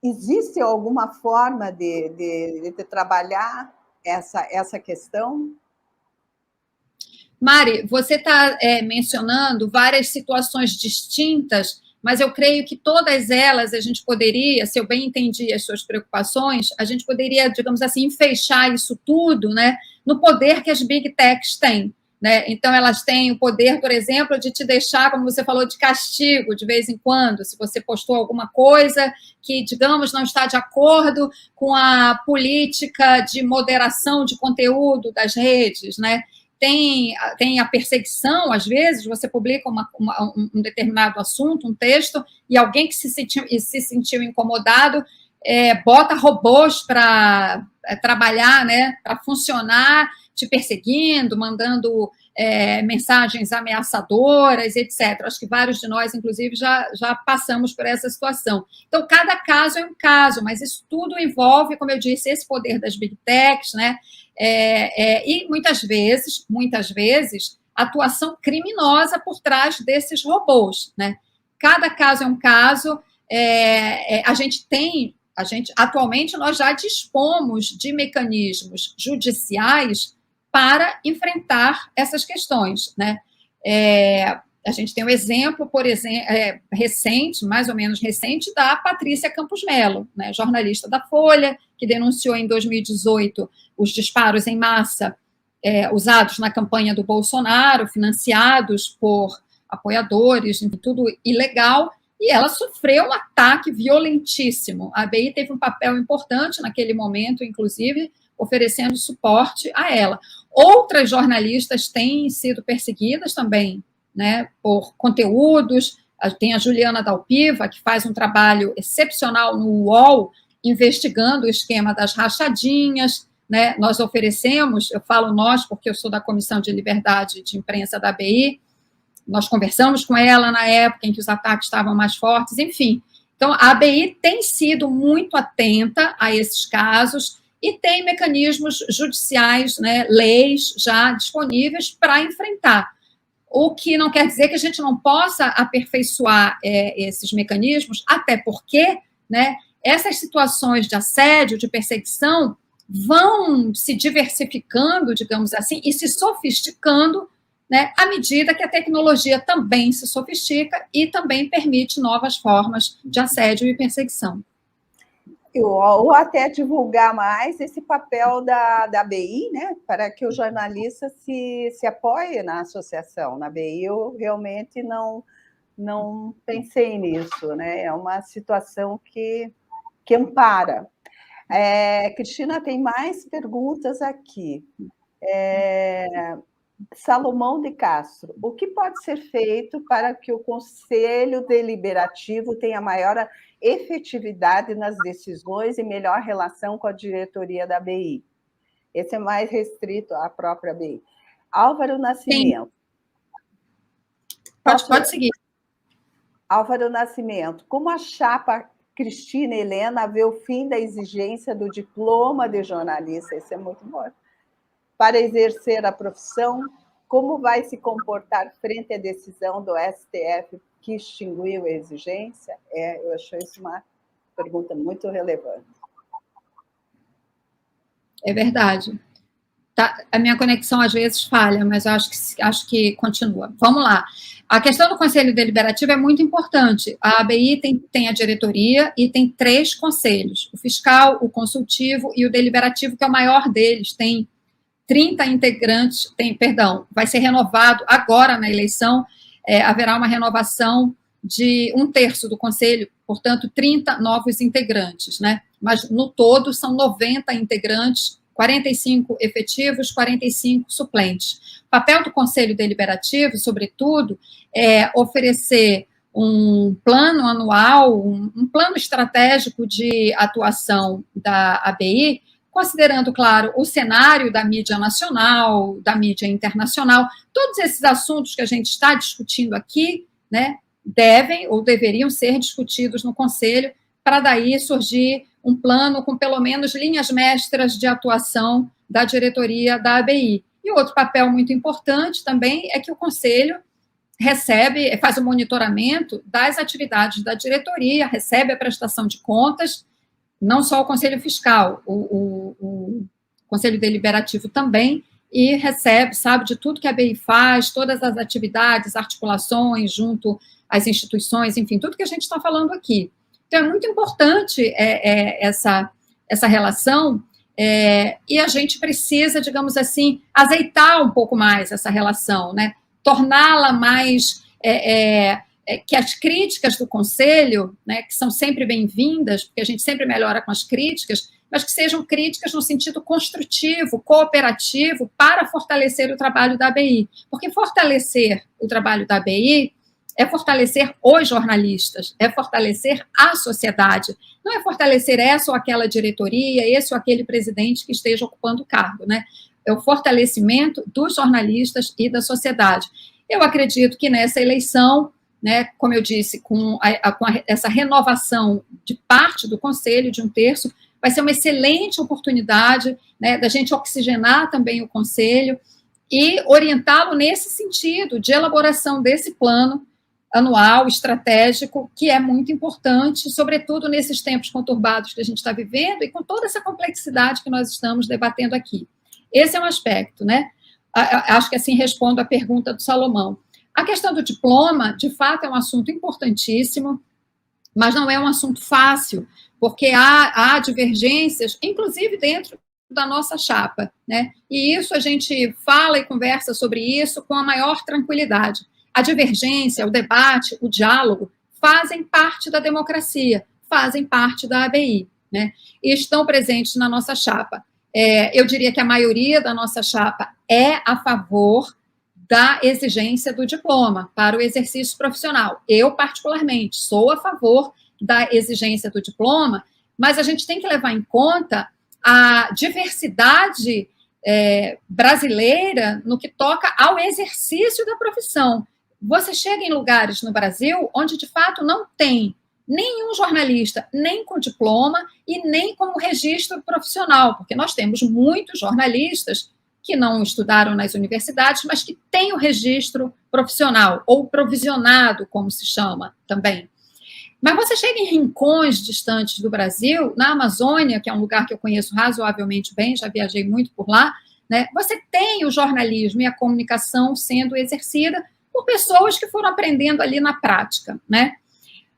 Existe alguma forma de trabalhar essa questão? Mari, você está mencionando várias situações distintas, mas eu creio que todas elas a gente poderia, se eu bem entendi as suas preocupações, a gente poderia, digamos assim, fechar isso tudo, né, no poder que as Big Techs têm. Né? Então, elas têm o poder, por exemplo, de te deixar, como você falou, de castigo de vez em quando, se você postou alguma coisa que, digamos, não está de acordo com a política de moderação de conteúdo das redes, né? Tem a perseguição, às vezes, você publica um determinado assunto, um texto, e alguém que se sentiu incomodado bota robôs para trabalhar, né, para funcionar, te perseguindo, mandando mensagens ameaçadoras, etc. Acho que vários de nós, inclusive, já passamos por essa situação. Então, cada caso é um caso, mas isso tudo envolve, como eu disse, esse poder das Big Techs, né? E muitas vezes, atuação criminosa por trás desses robôs, né? Cada caso é um caso. Atualmente, nós já dispomos de mecanismos judiciais para enfrentar essas questões, né? A gente tem um exemplo, por exemplo, recente, mais ou menos recente, da Patrícia Campos Mello, né, jornalista da Folha, que denunciou em 2018 os disparos em massa usados na campanha do Bolsonaro, financiados por apoiadores, tudo ilegal, e ela sofreu um ataque violentíssimo. A ABI teve um papel importante naquele momento, inclusive, oferecendo suporte a ela. Outras jornalistas têm sido perseguidas também, né, por conteúdos. Tem a Juliana Dalpiva, que faz um trabalho excepcional no UOL, investigando o esquema das rachadinhas, né? Nós oferecemos, eu falo nós, porque eu sou da Comissão de Liberdade de Imprensa da ABI, nós conversamos com ela na época em que os ataques estavam mais fortes, enfim. Então, a ABI tem sido muito atenta a esses casos e tem mecanismos judiciais, né, leis já disponíveis para enfrentar. O que não quer dizer que a gente não possa aperfeiçoar esses mecanismos, até porque, né, essas situações de assédio, de perseguição, vão se diversificando, digamos assim, e se sofisticando, né, à medida que a tecnologia também se sofistica e também permite novas formas de assédio e perseguição. Ou até divulgar mais esse papel da ABI, né, para que o jornalista se apoie na associação. Na ABI eu realmente não pensei nisso, né? É uma situação que ampara. Cristina, tem mais perguntas aqui. Salomão de Castro, o que pode ser feito para que o Conselho Deliberativo tenha maior efetividade nas decisões e melhor relação com a diretoria da ABI? Esse é mais restrito à própria ABI. Álvaro Nascimento. Pode seguir. Álvaro Nascimento, como a chapa Cristina e Helena vê o fim da exigência do diploma de jornalista? Isso é muito bom. Para exercer a profissão, como vai se comportar frente à decisão do STF que extinguiu a exigência? Eu acho isso uma pergunta muito relevante. É verdade. Tá, a minha conexão às vezes falha, mas eu acho que continua. Vamos lá. A questão do Conselho Deliberativo é muito importante. A ABI tem a diretoria e tem 3 conselhos: o fiscal, o consultivo e o deliberativo, que é o maior deles, tem 30 integrantes, vai ser renovado agora na eleição, haverá uma renovação de 1/3 do conselho, portanto, 30 novos integrantes, né? Mas no todo são 90 integrantes, 45 efetivos, 45 suplentes. O papel do Conselho Deliberativo, sobretudo, é oferecer um plano anual, um plano estratégico de atuação da ABI, considerando, claro, o cenário da mídia nacional, da mídia internacional. Todos esses assuntos que a gente está discutindo aqui, né, devem ou deveriam ser discutidos no Conselho, para daí surgir um plano com pelo menos linhas mestras de atuação da diretoria da ABI. E outro papel muito importante também é que o Conselho faz o monitoramento das atividades da diretoria, recebe a prestação de contas, não só o Conselho Fiscal, o Conselho Deliberativo também, e sabe de tudo que a ABI faz, todas as atividades, articulações junto às instituições, enfim, tudo que a gente está falando aqui. Então, é muito importante essa relação, e a gente precisa, digamos assim, azeitar um pouco mais essa relação, né? Torná-la mais... que as críticas do Conselho, né, que são sempre bem-vindas, porque a gente sempre melhora com as críticas, mas que sejam críticas no sentido construtivo, cooperativo, para fortalecer o trabalho da ABI. Porque fortalecer o trabalho da ABI é fortalecer os jornalistas, é fortalecer a sociedade, não é fortalecer essa ou aquela diretoria, esse ou aquele presidente que esteja ocupando o cargo, né? É o fortalecimento dos jornalistas e da sociedade. Eu acredito que nessa eleição, né, como eu disse, com essa renovação de parte do Conselho, de 1/3, vai ser uma excelente oportunidade, né, da gente oxigenar também o Conselho e orientá-lo nesse sentido de elaboração desse plano anual, estratégico, que é muito importante, sobretudo nesses tempos conturbados que a gente está vivendo e com toda essa complexidade que nós estamos debatendo aqui. Esse é um aspecto, né? Acho que assim respondo à pergunta do Salomão. A questão do diploma, de fato, é um assunto importantíssimo, mas não é um assunto fácil, porque há divergências, inclusive dentro da nossa chapa, né? E isso a gente fala e conversa sobre isso com a maior tranquilidade. A divergência, o debate, o diálogo fazem parte da democracia, fazem parte da ABI, né? E estão presentes na nossa chapa. Eu diria que a maioria da nossa chapa é a favor da exigência do diploma para o exercício profissional. Eu, particularmente, sou a favor da exigência do diploma, mas a gente tem que levar em conta a diversidade brasileira no que toca ao exercício da profissão. Você chega em lugares no Brasil onde, de fato, não tem nenhum jornalista, nem com diploma e nem com registro profissional, porque nós temos muitos jornalistas que não estudaram nas universidades, mas que têm o registro profissional, ou provisionado, como se chama também. Mas você chega em rincões distantes do Brasil, na Amazônia, que é um lugar que eu conheço razoavelmente bem, já viajei muito por lá, né? Você tem o jornalismo e a comunicação sendo exercida por pessoas que foram aprendendo ali na prática, né?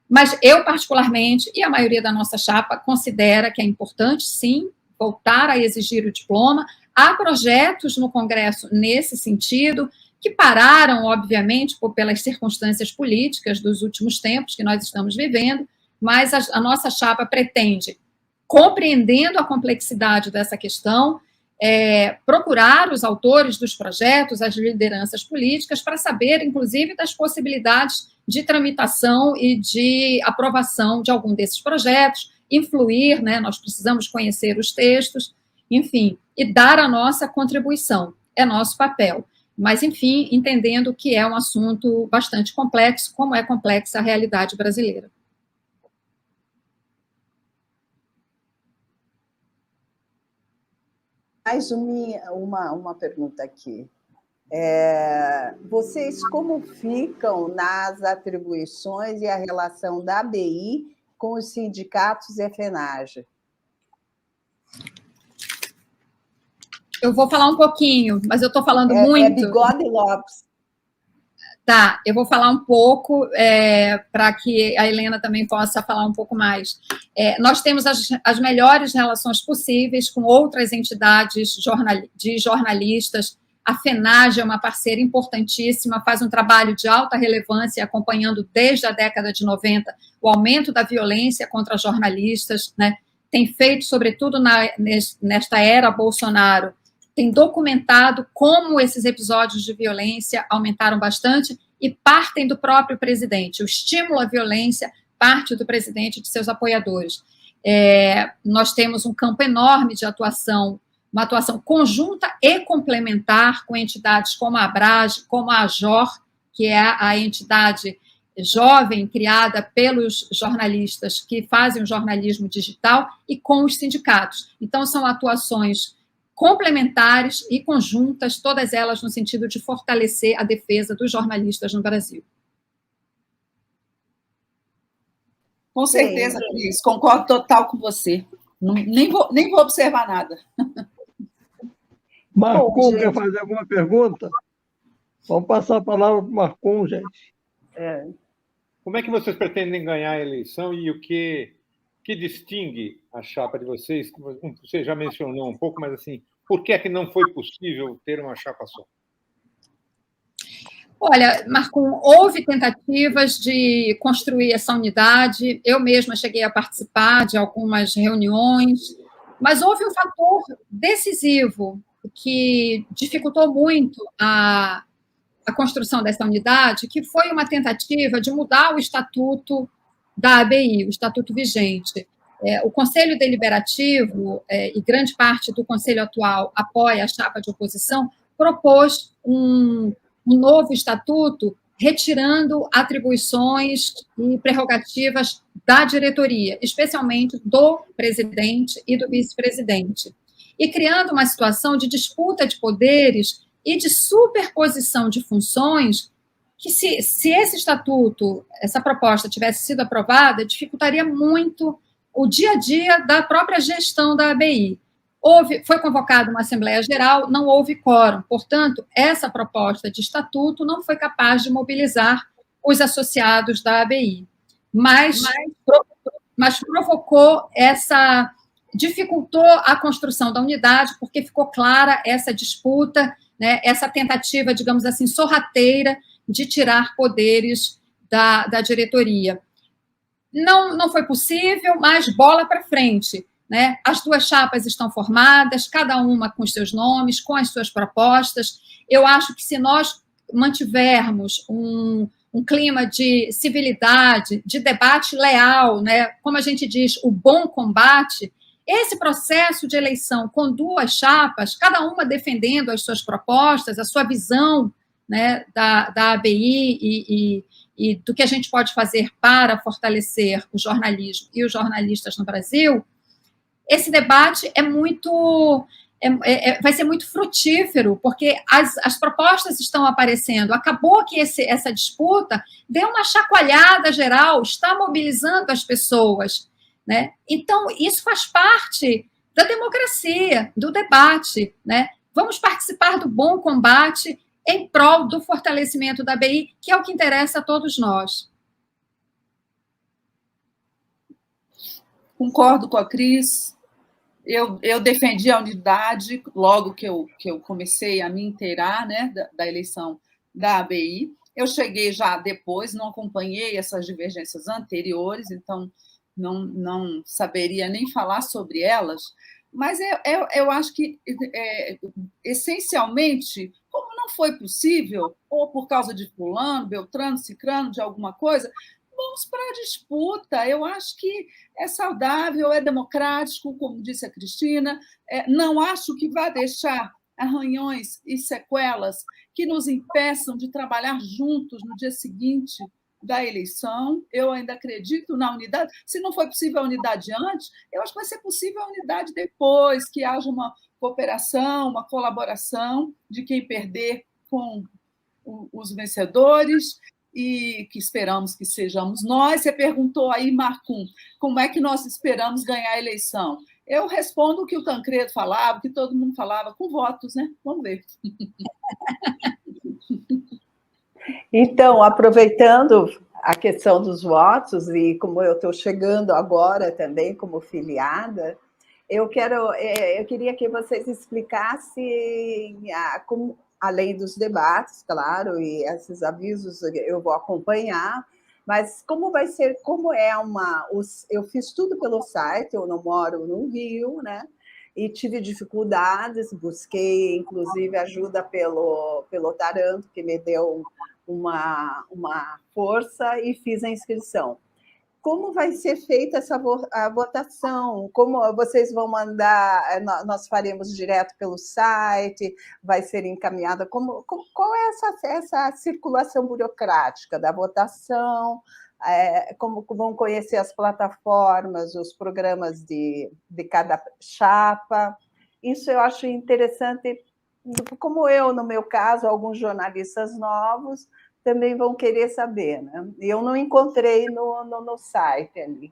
Mas eu, particularmente, e a maioria da nossa chapa, considera que é importante, sim, voltar a exigir o diploma. Há projetos no Congresso nesse sentido, que pararam, obviamente, pelas circunstâncias políticas dos últimos tempos que nós estamos vivendo, mas a nossa chapa pretende, compreendendo a complexidade dessa questão, procurar os autores dos projetos, as lideranças políticas, para saber, inclusive, das possibilidades de tramitação e de aprovação de algum desses projetos, influir, né? Nós precisamos conhecer os textos, enfim, e dar a nossa contribuição, é nosso papel. Mas, enfim, entendendo que é um assunto bastante complexo, como é complexa a realidade brasileira. Mais uma pergunta aqui. Vocês como ficam nas atribuições e a relação da ABI com os sindicatos e a FENAGE? Eu vou falar um pouquinho, mas eu estou falando muito. Bigode Lopes. Tá, eu vou falar um pouco para que a Helena também possa falar um pouco mais. Nós temos as melhores relações possíveis com outras entidades de jornalistas. A FENAGE é uma parceira importantíssima, faz um trabalho de alta relevância, acompanhando desde a década de 90 o aumento da violência contra jornalistas, né? Tem feito, sobretudo nesta era Bolsonaro, tem documentado como esses episódios de violência aumentaram bastante e partem do próprio presidente. O estímulo à violência parte do presidente e de seus apoiadores. Nós temos um campo enorme de atuação, uma atuação conjunta e complementar com entidades como a Abrage, como a AJOR, que é a entidade jovem criada pelos jornalistas que fazem o jornalismo digital, e com os sindicatos. Então, são atuações complementares e conjuntas, todas elas no sentido de fortalecer a defesa dos jornalistas no Brasil. Com certeza, Cris, concordo total com você. Nem vou observar nada. Marcon, quer fazer alguma pergunta? Vamos passar a palavra para o Marcon, gente. Como é que vocês pretendem ganhar a eleição e o que distingue a chapa de vocês? Você já mencionou um pouco, mas assim, por que é que não foi possível ter uma chapa só? Olha, Marcon, houve tentativas de construir essa unidade, eu mesma cheguei a participar de algumas reuniões, mas houve um fator decisivo que dificultou muito a construção dessa unidade, que foi uma tentativa de mudar o estatuto da ABI, o estatuto vigente. O Conselho Deliberativo, e grande parte do Conselho atual apoia a chapa de oposição, propôs um novo estatuto retirando atribuições e prerrogativas da diretoria, especialmente do presidente e do vice-presidente, e criando uma situação de disputa de poderes e de superposição de funções que, se esse estatuto, essa proposta tivesse sido aprovada, dificultaria muito o dia a dia da própria gestão da ABI. Foi convocada uma Assembleia Geral, não houve quórum, portanto, essa proposta de estatuto não foi capaz de mobilizar os associados da ABI, mas provocou dificultou a construção da unidade, porque ficou clara essa disputa, né, essa tentativa, digamos assim, sorrateira de tirar poderes da diretoria. Não foi possível, mas bola para frente, né? As duas chapas estão formadas, cada uma com os seus nomes, com as suas propostas. Eu acho que se nós mantivermos um clima de civilidade, de debate leal, né? Como a gente diz, o bom combate, esse processo de eleição com duas chapas, cada uma defendendo as suas propostas, a sua visão, né, da ABI e do que a gente pode fazer para fortalecer o jornalismo e os jornalistas no Brasil, esse debate vai ser muito frutífero, porque as propostas estão aparecendo. Acabou que essa disputa deu uma chacoalhada geral, está mobilizando as pessoas, né? Então, isso faz parte da democracia, do debate, né? Vamos participar do bom combate em prol do fortalecimento da ABI, que é o que interessa a todos nós. Concordo com a Cris. Eu defendi a unidade logo que eu comecei a me inteirar, né, da eleição da ABI. Eu cheguei já depois, não acompanhei essas divergências anteriores, então não saberia nem falar sobre elas, mas eu acho que, essencialmente, como não foi possível, ou por causa de fulano, beltrano, cicrano, de alguma coisa, vamos para a disputa. Eu acho que é saudável, é democrático, como disse a Cristina. Não acho que vá deixar arranhões e sequelas que nos impeçam de trabalhar juntos no dia seguinte da eleição. Eu ainda acredito na unidade. Se não foi possível a unidade antes, eu acho que vai ser possível a unidade depois, que haja uma cooperação, uma colaboração de quem perder com os vencedores, e que esperamos que sejamos nós. Você perguntou aí, Marcum, como é que nós esperamos ganhar a eleição? Eu respondo o que o Tancredo falava, o que todo mundo falava, com votos, né? Vamos ver. Então, aproveitando a questão dos votos, e como eu estou chegando agora também como filiada, eu queria que vocês explicassem como, além dos debates, claro, e esses avisos eu vou acompanhar, mas como vai ser, eu fiz tudo pelo site, eu não moro no Rio, né? E tive dificuldades, busquei, inclusive, ajuda pelo Taranto, que me deu uma força, e fiz a inscrição. Como vai ser feita a votação? Como vocês vão mandar? Nós faremos direto pelo site? Vai ser encaminhada? Qual é essa circulação burocrática da votação? Como vão conhecer as plataformas, os programas de cada chapa? Isso eu acho interessante, como no meu caso, alguns jornalistas novos também vão querer saber, né? Eu não encontrei no site ali.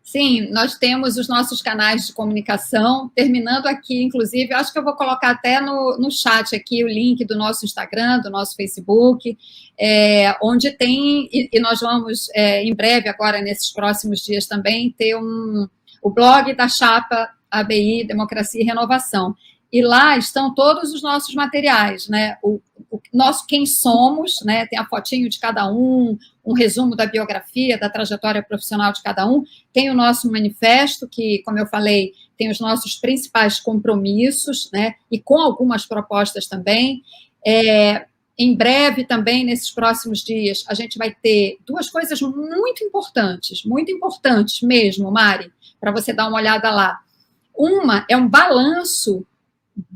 Sim, nós temos os nossos canais de comunicação, terminando aqui, inclusive, acho que eu vou colocar até no chat aqui o link do nosso Instagram, do nosso Facebook, onde tem, e nós vamos, em breve, agora, nesses próximos dias também, ter o blog da chapa ABI, Democracia e Renovação. E lá estão todos os nossos materiais, né? O nosso quem somos, né? Tem a fotinho de cada um resumo da biografia, da trajetória profissional de cada um. Tem o nosso manifesto, que, como eu falei, tem os nossos principais compromissos, né? E com algumas propostas também. Em breve, também, nesses próximos dias, a gente vai ter duas coisas muito importantes mesmo, Mari, para você dar uma olhada lá. Uma é um balanço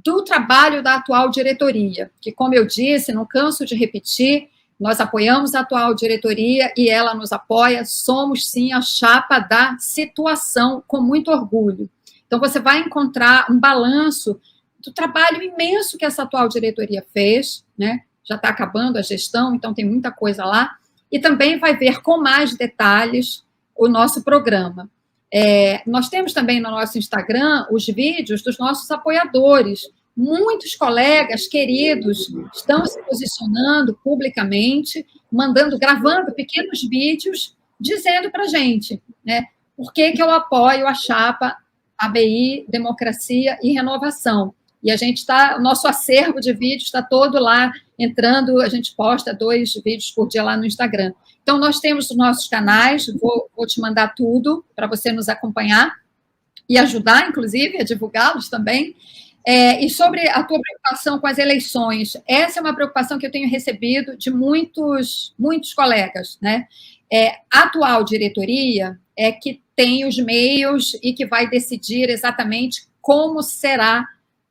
do trabalho da atual diretoria, que, como eu disse, não canso de repetir, nós apoiamos a atual diretoria e ela nos apoia, somos, sim, a chapa da situação, com muito orgulho. Então, você vai encontrar um balanço do trabalho imenso que essa atual diretoria fez, né? Já está acabando a gestão, então tem muita coisa lá, e também vai ver com mais detalhes o nosso programa. Nós temos também no nosso Instagram os vídeos dos nossos apoiadores. Muitos colegas queridos estão se posicionando publicamente, gravando pequenos vídeos, dizendo para a gente, né, por que eu apoio a chapa ABI, Democracia e Renovação. E o nosso acervo de vídeos está todo lá entrando, a gente posta 2 vídeos por dia lá no Instagram. Então, nós temos os nossos canais, vou te mandar tudo para você nos acompanhar e ajudar, inclusive, a divulgá-los também. E sobre a tua preocupação com as eleições, essa é uma preocupação que eu tenho recebido de muitos colegas, né? A atual diretoria é que tem os meios e que vai decidir exatamente como será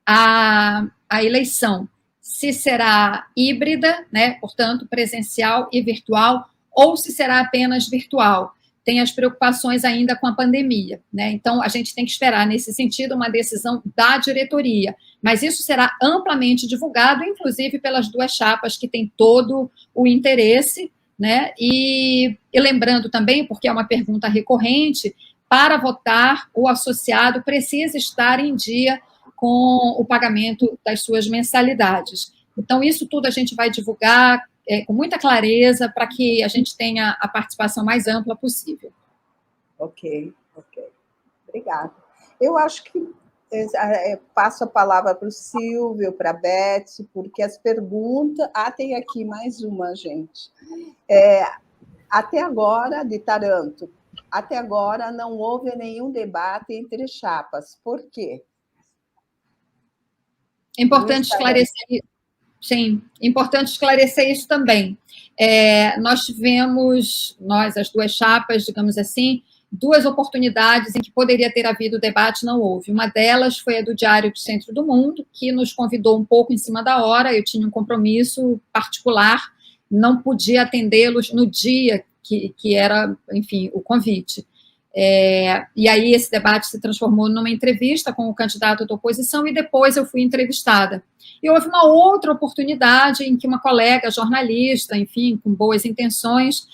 a eleição. Se será híbrida, né? Portanto, presencial e virtual, ou se será apenas virtual. Tem as preocupações ainda com a pandemia, né? Então, a gente tem que esperar, nesse sentido, uma decisão da diretoria. Mas isso será amplamente divulgado, inclusive pelas 2 chapas que têm todo o interesse, né? E lembrando também, porque é uma pergunta recorrente, para votar, o associado precisa estar em dia com o pagamento das suas mensalidades. Então, isso tudo a gente vai divulgar com muita clareza para que a gente tenha a participação mais ampla possível. Ok. Obrigada. Eu acho que passo a palavra para o Silvio, para a Beth, porque as perguntas... tem aqui mais uma, gente. Até agora, de Taranto, até agora não houve nenhum debate entre chapas. Por quê? Importante esclarecer. Sim, importante esclarecer isso também. Nós tivemos, as 2 chapas, digamos assim, 2 oportunidades em que poderia ter havido debate, não houve. Uma delas foi a do Diário do Centro do Mundo, que nos convidou um pouco em cima da hora, eu tinha um compromisso particular, não podia atendê-los no dia que era, enfim, o convite. E aí esse debate se transformou numa entrevista com o candidato da oposição e depois eu fui entrevistada. E houve uma outra oportunidade em que uma colega jornalista, enfim, com boas intenções,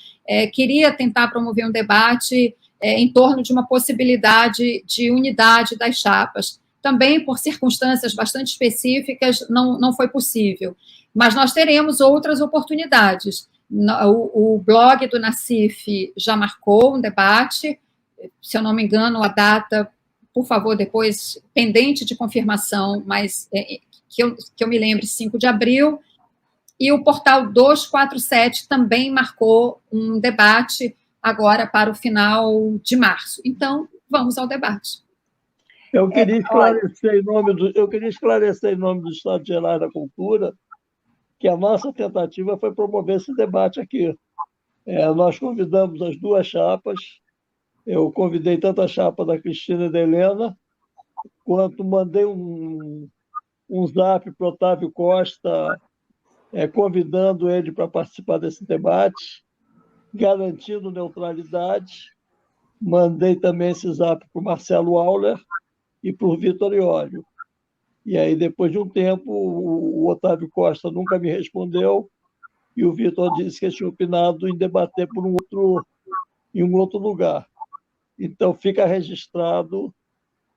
queria tentar promover um debate em torno de uma possibilidade de unidade das chapas. Também, por circunstâncias bastante específicas, não foi possível. Mas nós teremos outras oportunidades. O blog do Nassif já marcou um debate, se eu não me engano, a data, por favor, depois, pendente de confirmação, mas que eu me lembre, 5 de abril, e o portal 247 também marcou um debate agora para o final de março. Então, vamos ao debate. Eu queria esclarecer em nome do Estado Gerais da Cultura que a nossa tentativa foi promover esse debate aqui. Nós convidamos as 2 chapas, eu convidei tanto a chapa da Cristina e da Helena, quanto mandei um zap para o Otávio Costa, convidando ele para participar desse debate, garantindo neutralidade. Mandei também esse zap para o Marcelo Auler e para o Vitor Iório. E aí, depois de um tempo, o Otávio Costa nunca me respondeu e o Vitor disse que tinha opinado em debater em um outro lugar. Então, fica registrado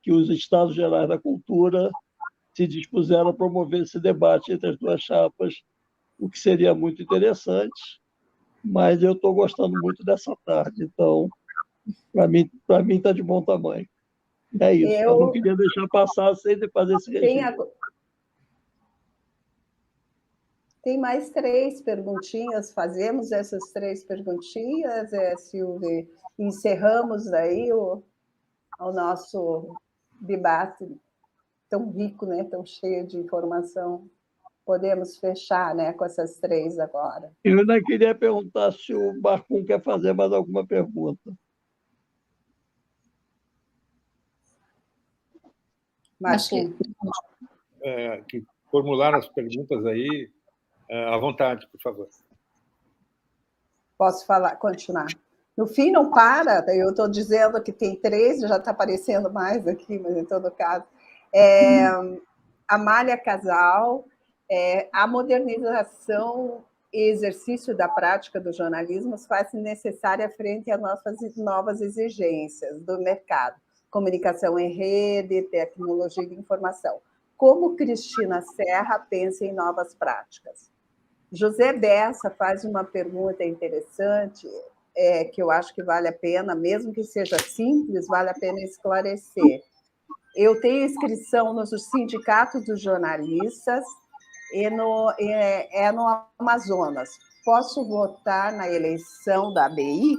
que os Estados Gerais da Cultura se dispuseram a promover esse debate entre as 2 chapas, o que seria muito interessante, mas eu estou gostando muito dessa tarde, então, para mim está de bom tamanho. É isso, eu não queria deixar passar sem fazer esse registro. Tem mais 3 perguntinhas, fazemos essas 3 perguntinhas, Silvia, encerramos aí o nosso debate tão rico, né, tão cheio de informação. Podemos fechar, né, com essas 3 agora. Eu ainda queria perguntar se o Barcum quer fazer mais alguma pergunta. Que formularam as perguntas aí, à vontade, por favor. Posso continuar? No fim, não para, eu estou dizendo que tem 3, já está aparecendo mais aqui, mas em todo caso. Amália Casal, a modernização e exercício da prática do jornalismo faz-se necessária frente às novas exigências do mercado, comunicação em rede, tecnologia de informação. Como Cristina Serra pensa em novas práticas? José Bessa faz uma pergunta interessante, que eu acho que vale a pena, mesmo que seja simples, vale a pena esclarecer. Eu tenho inscrição nos sindicatos dos jornalistas e no Amazonas. Posso votar na eleição da ABI?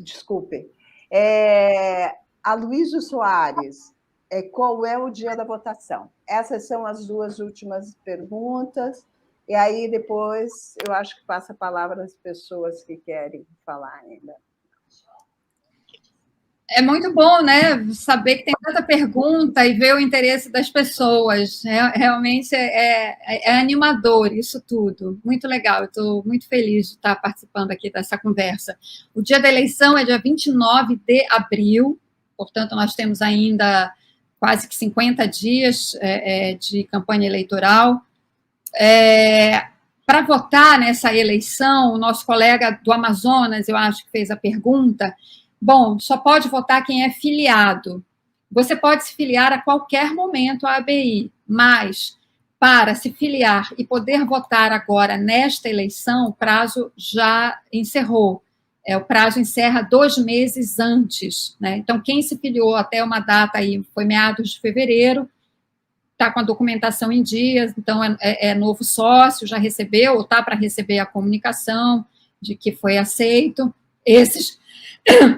Desculpe. Aloysio Soares, qual é o dia da votação? Essas são as duas últimas perguntas. E aí, depois, eu acho que passa a palavra às pessoas que querem falar ainda. É muito bom, né, saber que tem tanta pergunta e ver o interesse das pessoas. Realmente é animador isso tudo. Muito legal, eu estou muito feliz de estar participando aqui dessa conversa. O dia da eleição é dia 29 de abril, portanto, nós temos ainda quase que 50 dias de campanha eleitoral. Para votar nessa eleição, o nosso colega do Amazonas, eu acho que fez a pergunta. Bom, só pode votar quem é filiado. Você pode se filiar a qualquer momento à ABI, mas para se filiar e poder votar agora nesta eleição, o prazo já encerrou. O prazo encerra 2 meses antes, né? Então, quem se filiou até uma data aí, foi meados de fevereiro, está com a documentação em dias, então é novo sócio, já recebeu, ou está para receber a comunicação de que foi aceito. Esses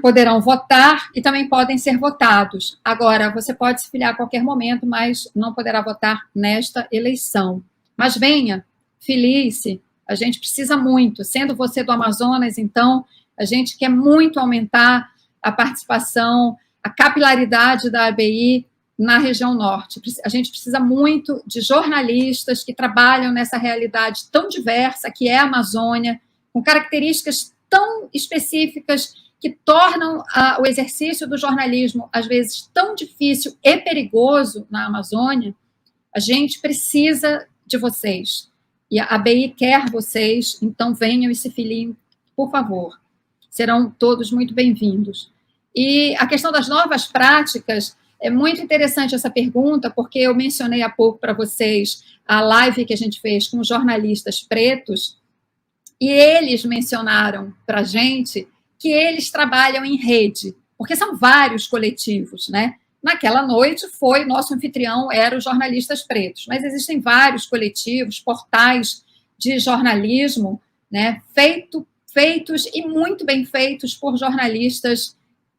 poderão votar e também podem ser votados. Agora, você pode se filiar a qualquer momento, mas não poderá votar nesta eleição. Mas venha, filie-se, a gente precisa muito. Sendo você do Amazonas, então, a gente quer muito aumentar a participação, a capilaridade da ABI na região norte. A gente precisa muito de jornalistas que trabalham nessa realidade tão diversa que é a Amazônia, com características tão específicas que tornam o exercício do jornalismo, às vezes, tão difícil e perigoso na Amazônia. A gente precisa de vocês. E a ABI quer vocês, então venham e se filiem, por favor. Serão todos muito bem-vindos. E a questão das novas práticas, é muito interessante essa pergunta, porque eu mencionei há pouco para vocês a live que a gente fez com jornalistas pretos, e eles mencionaram para a gente que eles trabalham em rede, porque são vários coletivos, né? Naquela noite, nosso anfitrião era os jornalistas pretos, mas existem vários coletivos, portais de jornalismo, né, feitos e muito bem feitos por jornalistas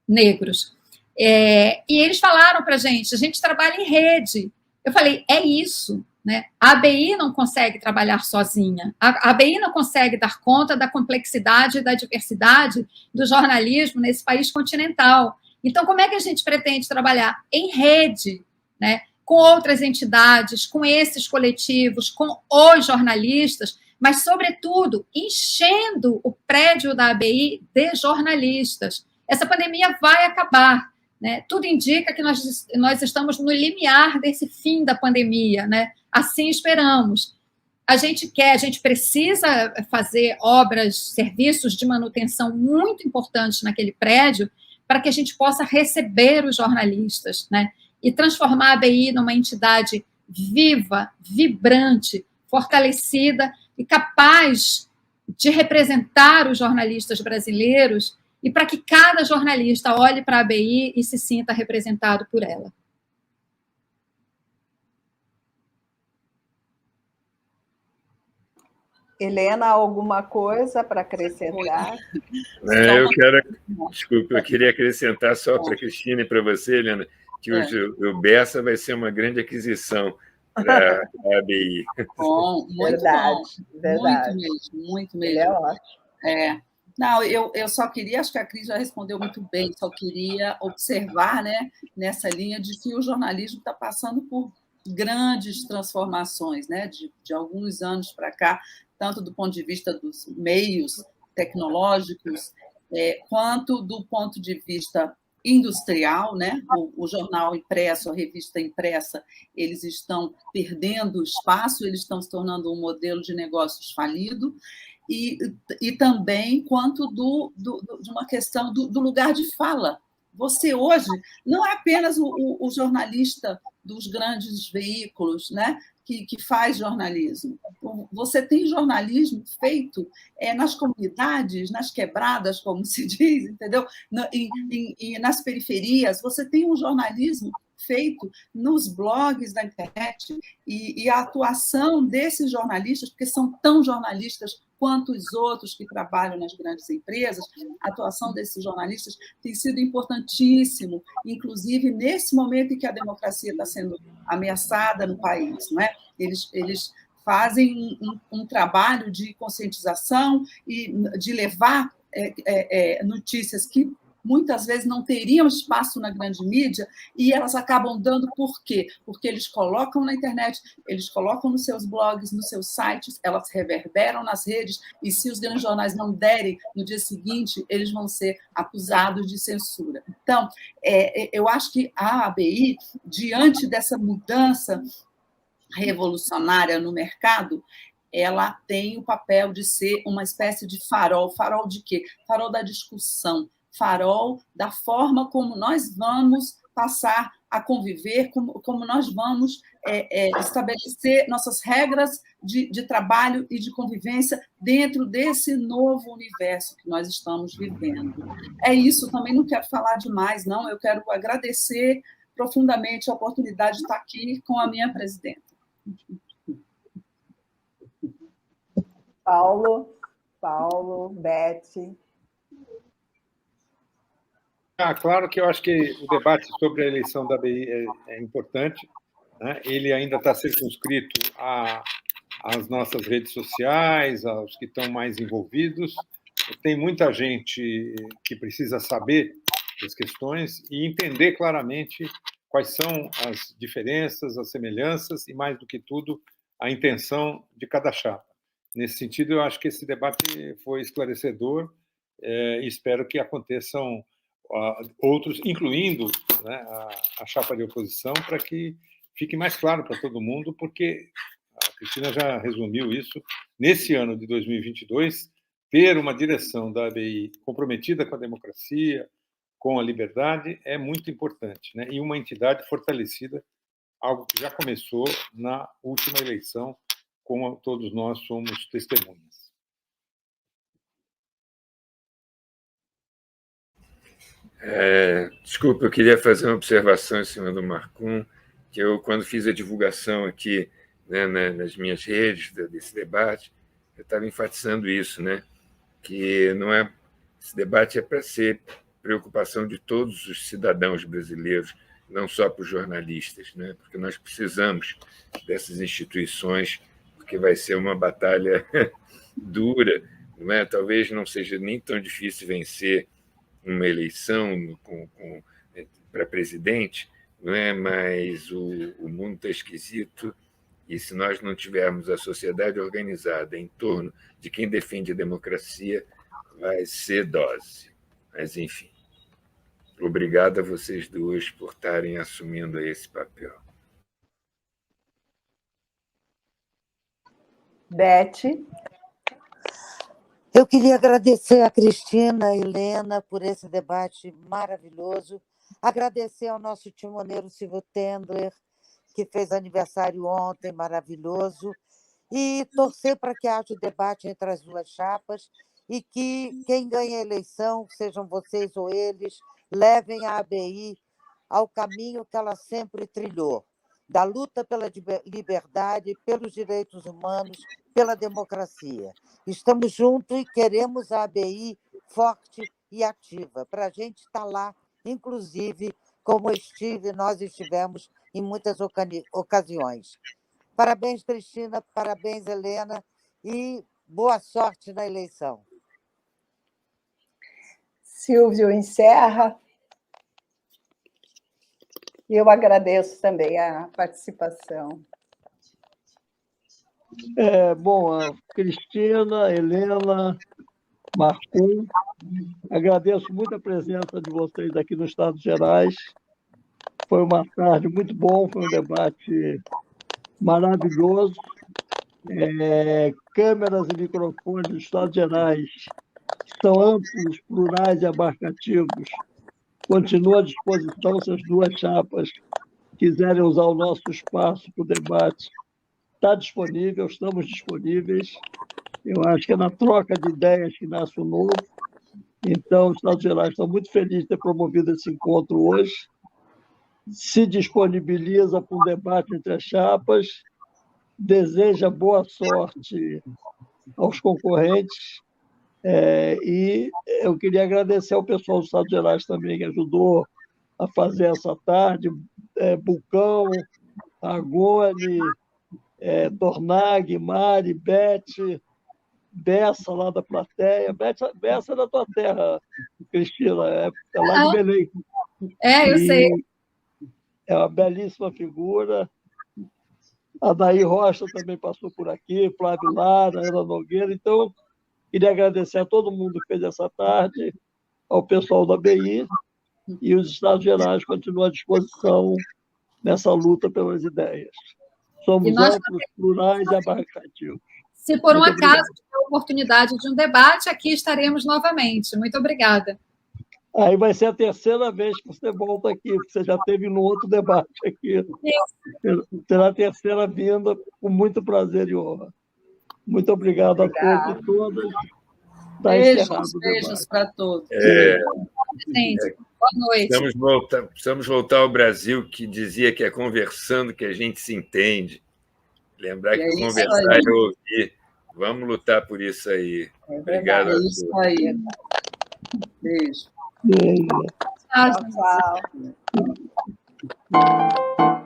negros. E eles falaram para a gente trabalha em rede. Eu falei, é isso. Né? A ABI não consegue trabalhar sozinha, a ABI não consegue dar conta da complexidade e da diversidade do jornalismo nesse país continental. Então, como é que a gente pretende trabalhar? Em rede, né? Com outras entidades, com esses coletivos, com os jornalistas, mas, sobretudo, enchendo o prédio da ABI de jornalistas. Essa pandemia vai acabar, né? Tudo indica que nós estamos no limiar desse fim da pandemia, né? Assim esperamos. A gente precisa fazer obras, serviços de manutenção muito importantes naquele prédio para que a gente possa receber os jornalistas, né? E transformar a ABI numa entidade viva, vibrante, fortalecida e capaz de representar os jornalistas brasileiros e para que cada jornalista olhe para a ABI e se sinta representado por ela. Helena, alguma coisa para acrescentar? Eu queria acrescentar só para a Cristina e para você, Helena, que o Bessa vai ser uma grande aquisição para a ABI. Bom, muito verdade, bom. Verdade. Muito mesmo. Ele é ótimo. Não, eu só queria, acho que a Cris já respondeu muito bem, só queria observar, né, nessa linha de que o jornalismo está passando por grandes transformações, né, de alguns anos para cá, tanto do ponto de vista dos meios tecnológicos, quanto do ponto de vista industrial, né? O jornal impresso, a revista impressa, eles estão perdendo espaço, eles estão se tornando um modelo de negócios falido, e também quanto de uma questão do lugar de fala. Você hoje não é apenas o jornalista dos grandes veículos, né, que faz jornalismo. Você tem jornalismo feito nas comunidades, nas quebradas, como se diz, entendeu? Nas periferias. Você tem um jornalismo feito nos blogs da internet e a atuação desses jornalistas, porque são tão jornalistas quanto os outros que trabalham nas grandes empresas, a atuação desses jornalistas tem sido importantíssimo, inclusive nesse momento em que a democracia está sendo ameaçada no país, não é? Eles fazem um trabalho de conscientização e de levar notícias que muitas vezes não teriam espaço na grande mídia, e elas acabam dando por quê? Porque eles colocam na internet, eles colocam nos seus blogs, nos seus sites, elas reverberam nas redes, e se os grandes jornais não derem no dia seguinte, eles vão ser acusados de censura. Então, eu acho que a ABI, diante dessa mudança revolucionária no mercado, ela tem o papel de ser uma espécie de farol. Farol de quê? Farol da discussão, farol da forma como nós vamos passar a conviver, como nós vamos estabelecer nossas regras de trabalho e de convivência dentro desse novo universo que nós estamos vivendo. É isso, também não quero falar demais, não, eu quero agradecer profundamente a oportunidade de estar aqui com a minha presidenta. Paulo, Beth. Claro que eu acho que o debate sobre a eleição da ABI é importante, né? Ele ainda está circunscrito às nossas redes sociais, aos que estão mais envolvidos. Tem muita gente que precisa saber das questões e entender claramente quais são as diferenças, as semelhanças e, mais do que tudo, a intenção de cada chapa. Nesse sentido, eu acho que esse debate foi esclarecedor e espero que aconteçam outros, incluindo, né, a chapa de oposição, para que fique mais claro para todo mundo, porque a Cristina já resumiu isso. Nesse ano de 2022, ter uma direção da ABI comprometida com a democracia, com a liberdade, é muito importante, né? E uma entidade fortalecida, algo que já começou na última eleição, como todos nós somos testemunhas. Desculpa, eu queria fazer uma observação em cima do Marcum, que eu, quando fiz a divulgação aqui, né, nas minhas redes desse debate, eu estava enfatizando isso, né, que não é, esse debate é para ser preocupação de todos os cidadãos brasileiros, não só para os jornalistas, né, porque nós precisamos dessas instituições, porque vai ser uma batalha dura, não é? Talvez não seja nem tão difícil vencer uma eleição para presidente, não é? Mas o mundo está esquisito, e se nós não tivermos a sociedade organizada em torno de quem defende a democracia, vai ser dose. Mas, enfim, obrigado a vocês duas por estarem assumindo esse papel. Beth. Eu queria agradecer a Cristina, a Helena, por esse debate maravilhoso. Agradecer ao nosso timoneiro Silvio Tendler, que fez aniversário ontem, maravilhoso. E torcer para que haja debate entre as duas chapas e que quem ganha a eleição, sejam vocês ou eles, levem a ABI ao caminho que ela sempre trilhou, da luta pela liberdade, pelos direitos humanos, pela democracia. Estamos juntos e queremos a ABI forte e ativa, para a gente estar lá, inclusive, como nós estivemos em muitas ocasiões. Parabéns, Cristina, parabéns, Helena, e boa sorte na eleição. Silvio encerra. E eu agradeço também a participação. Bom, a Cristina, a Helena, Marcum, agradeço muito a presença de vocês aqui no Estado Gerais. Foi uma tarde muito bom, foi um debate maravilhoso. Câmeras e microfones do Estado Gerais são amplos, plurais e abarcativos. Continuo à disposição se as duas chapas quiserem usar o nosso espaço para o debate está disponível, estamos disponíveis. Eu acho que é na troca de ideias que nasce o novo. Então, os Estados Gerais estão muito felizes de ter promovido esse encontro hoje. Se disponibiliza para um debate entre as chapas, deseja boa sorte aos concorrentes. E eu queria agradecer ao pessoal dos Estados Gerais também, que ajudou a fazer essa tarde, Bulcão, Agone, Tornag, Mari, Beth, Bessa, lá da plateia. Bessa é da tua terra, Cristina, é lá de Belém. Eu sei. É uma belíssima figura. A Daí Rocha também passou por aqui, Flávio Lara, Ana Nogueira. Então, queria agradecer a todo mundo que fez essa tarde, ao pessoal da BI, e os Estados Gerais continuam à disposição nessa luta pelas ideias. Somos amplos, plurais e abarcativos. Se por um acaso tiver a oportunidade de um debate, aqui estaremos novamente. Muito obrigada. Aí vai ser a terceira vez que você volta aqui, porque você já teve no outro debate aqui. Será a terceira vinda, com muito prazer e honra. Muito obrigado a todos e todas. Beijos para todos. Gente, boa noite. Precisamos voltar ao Brasil, que dizia que é conversando que a gente se entende. Lembrar que conversar é ouvir. Vamos lutar por isso aí. Obrigado a todos. É isso aí. Beijo. Tchau.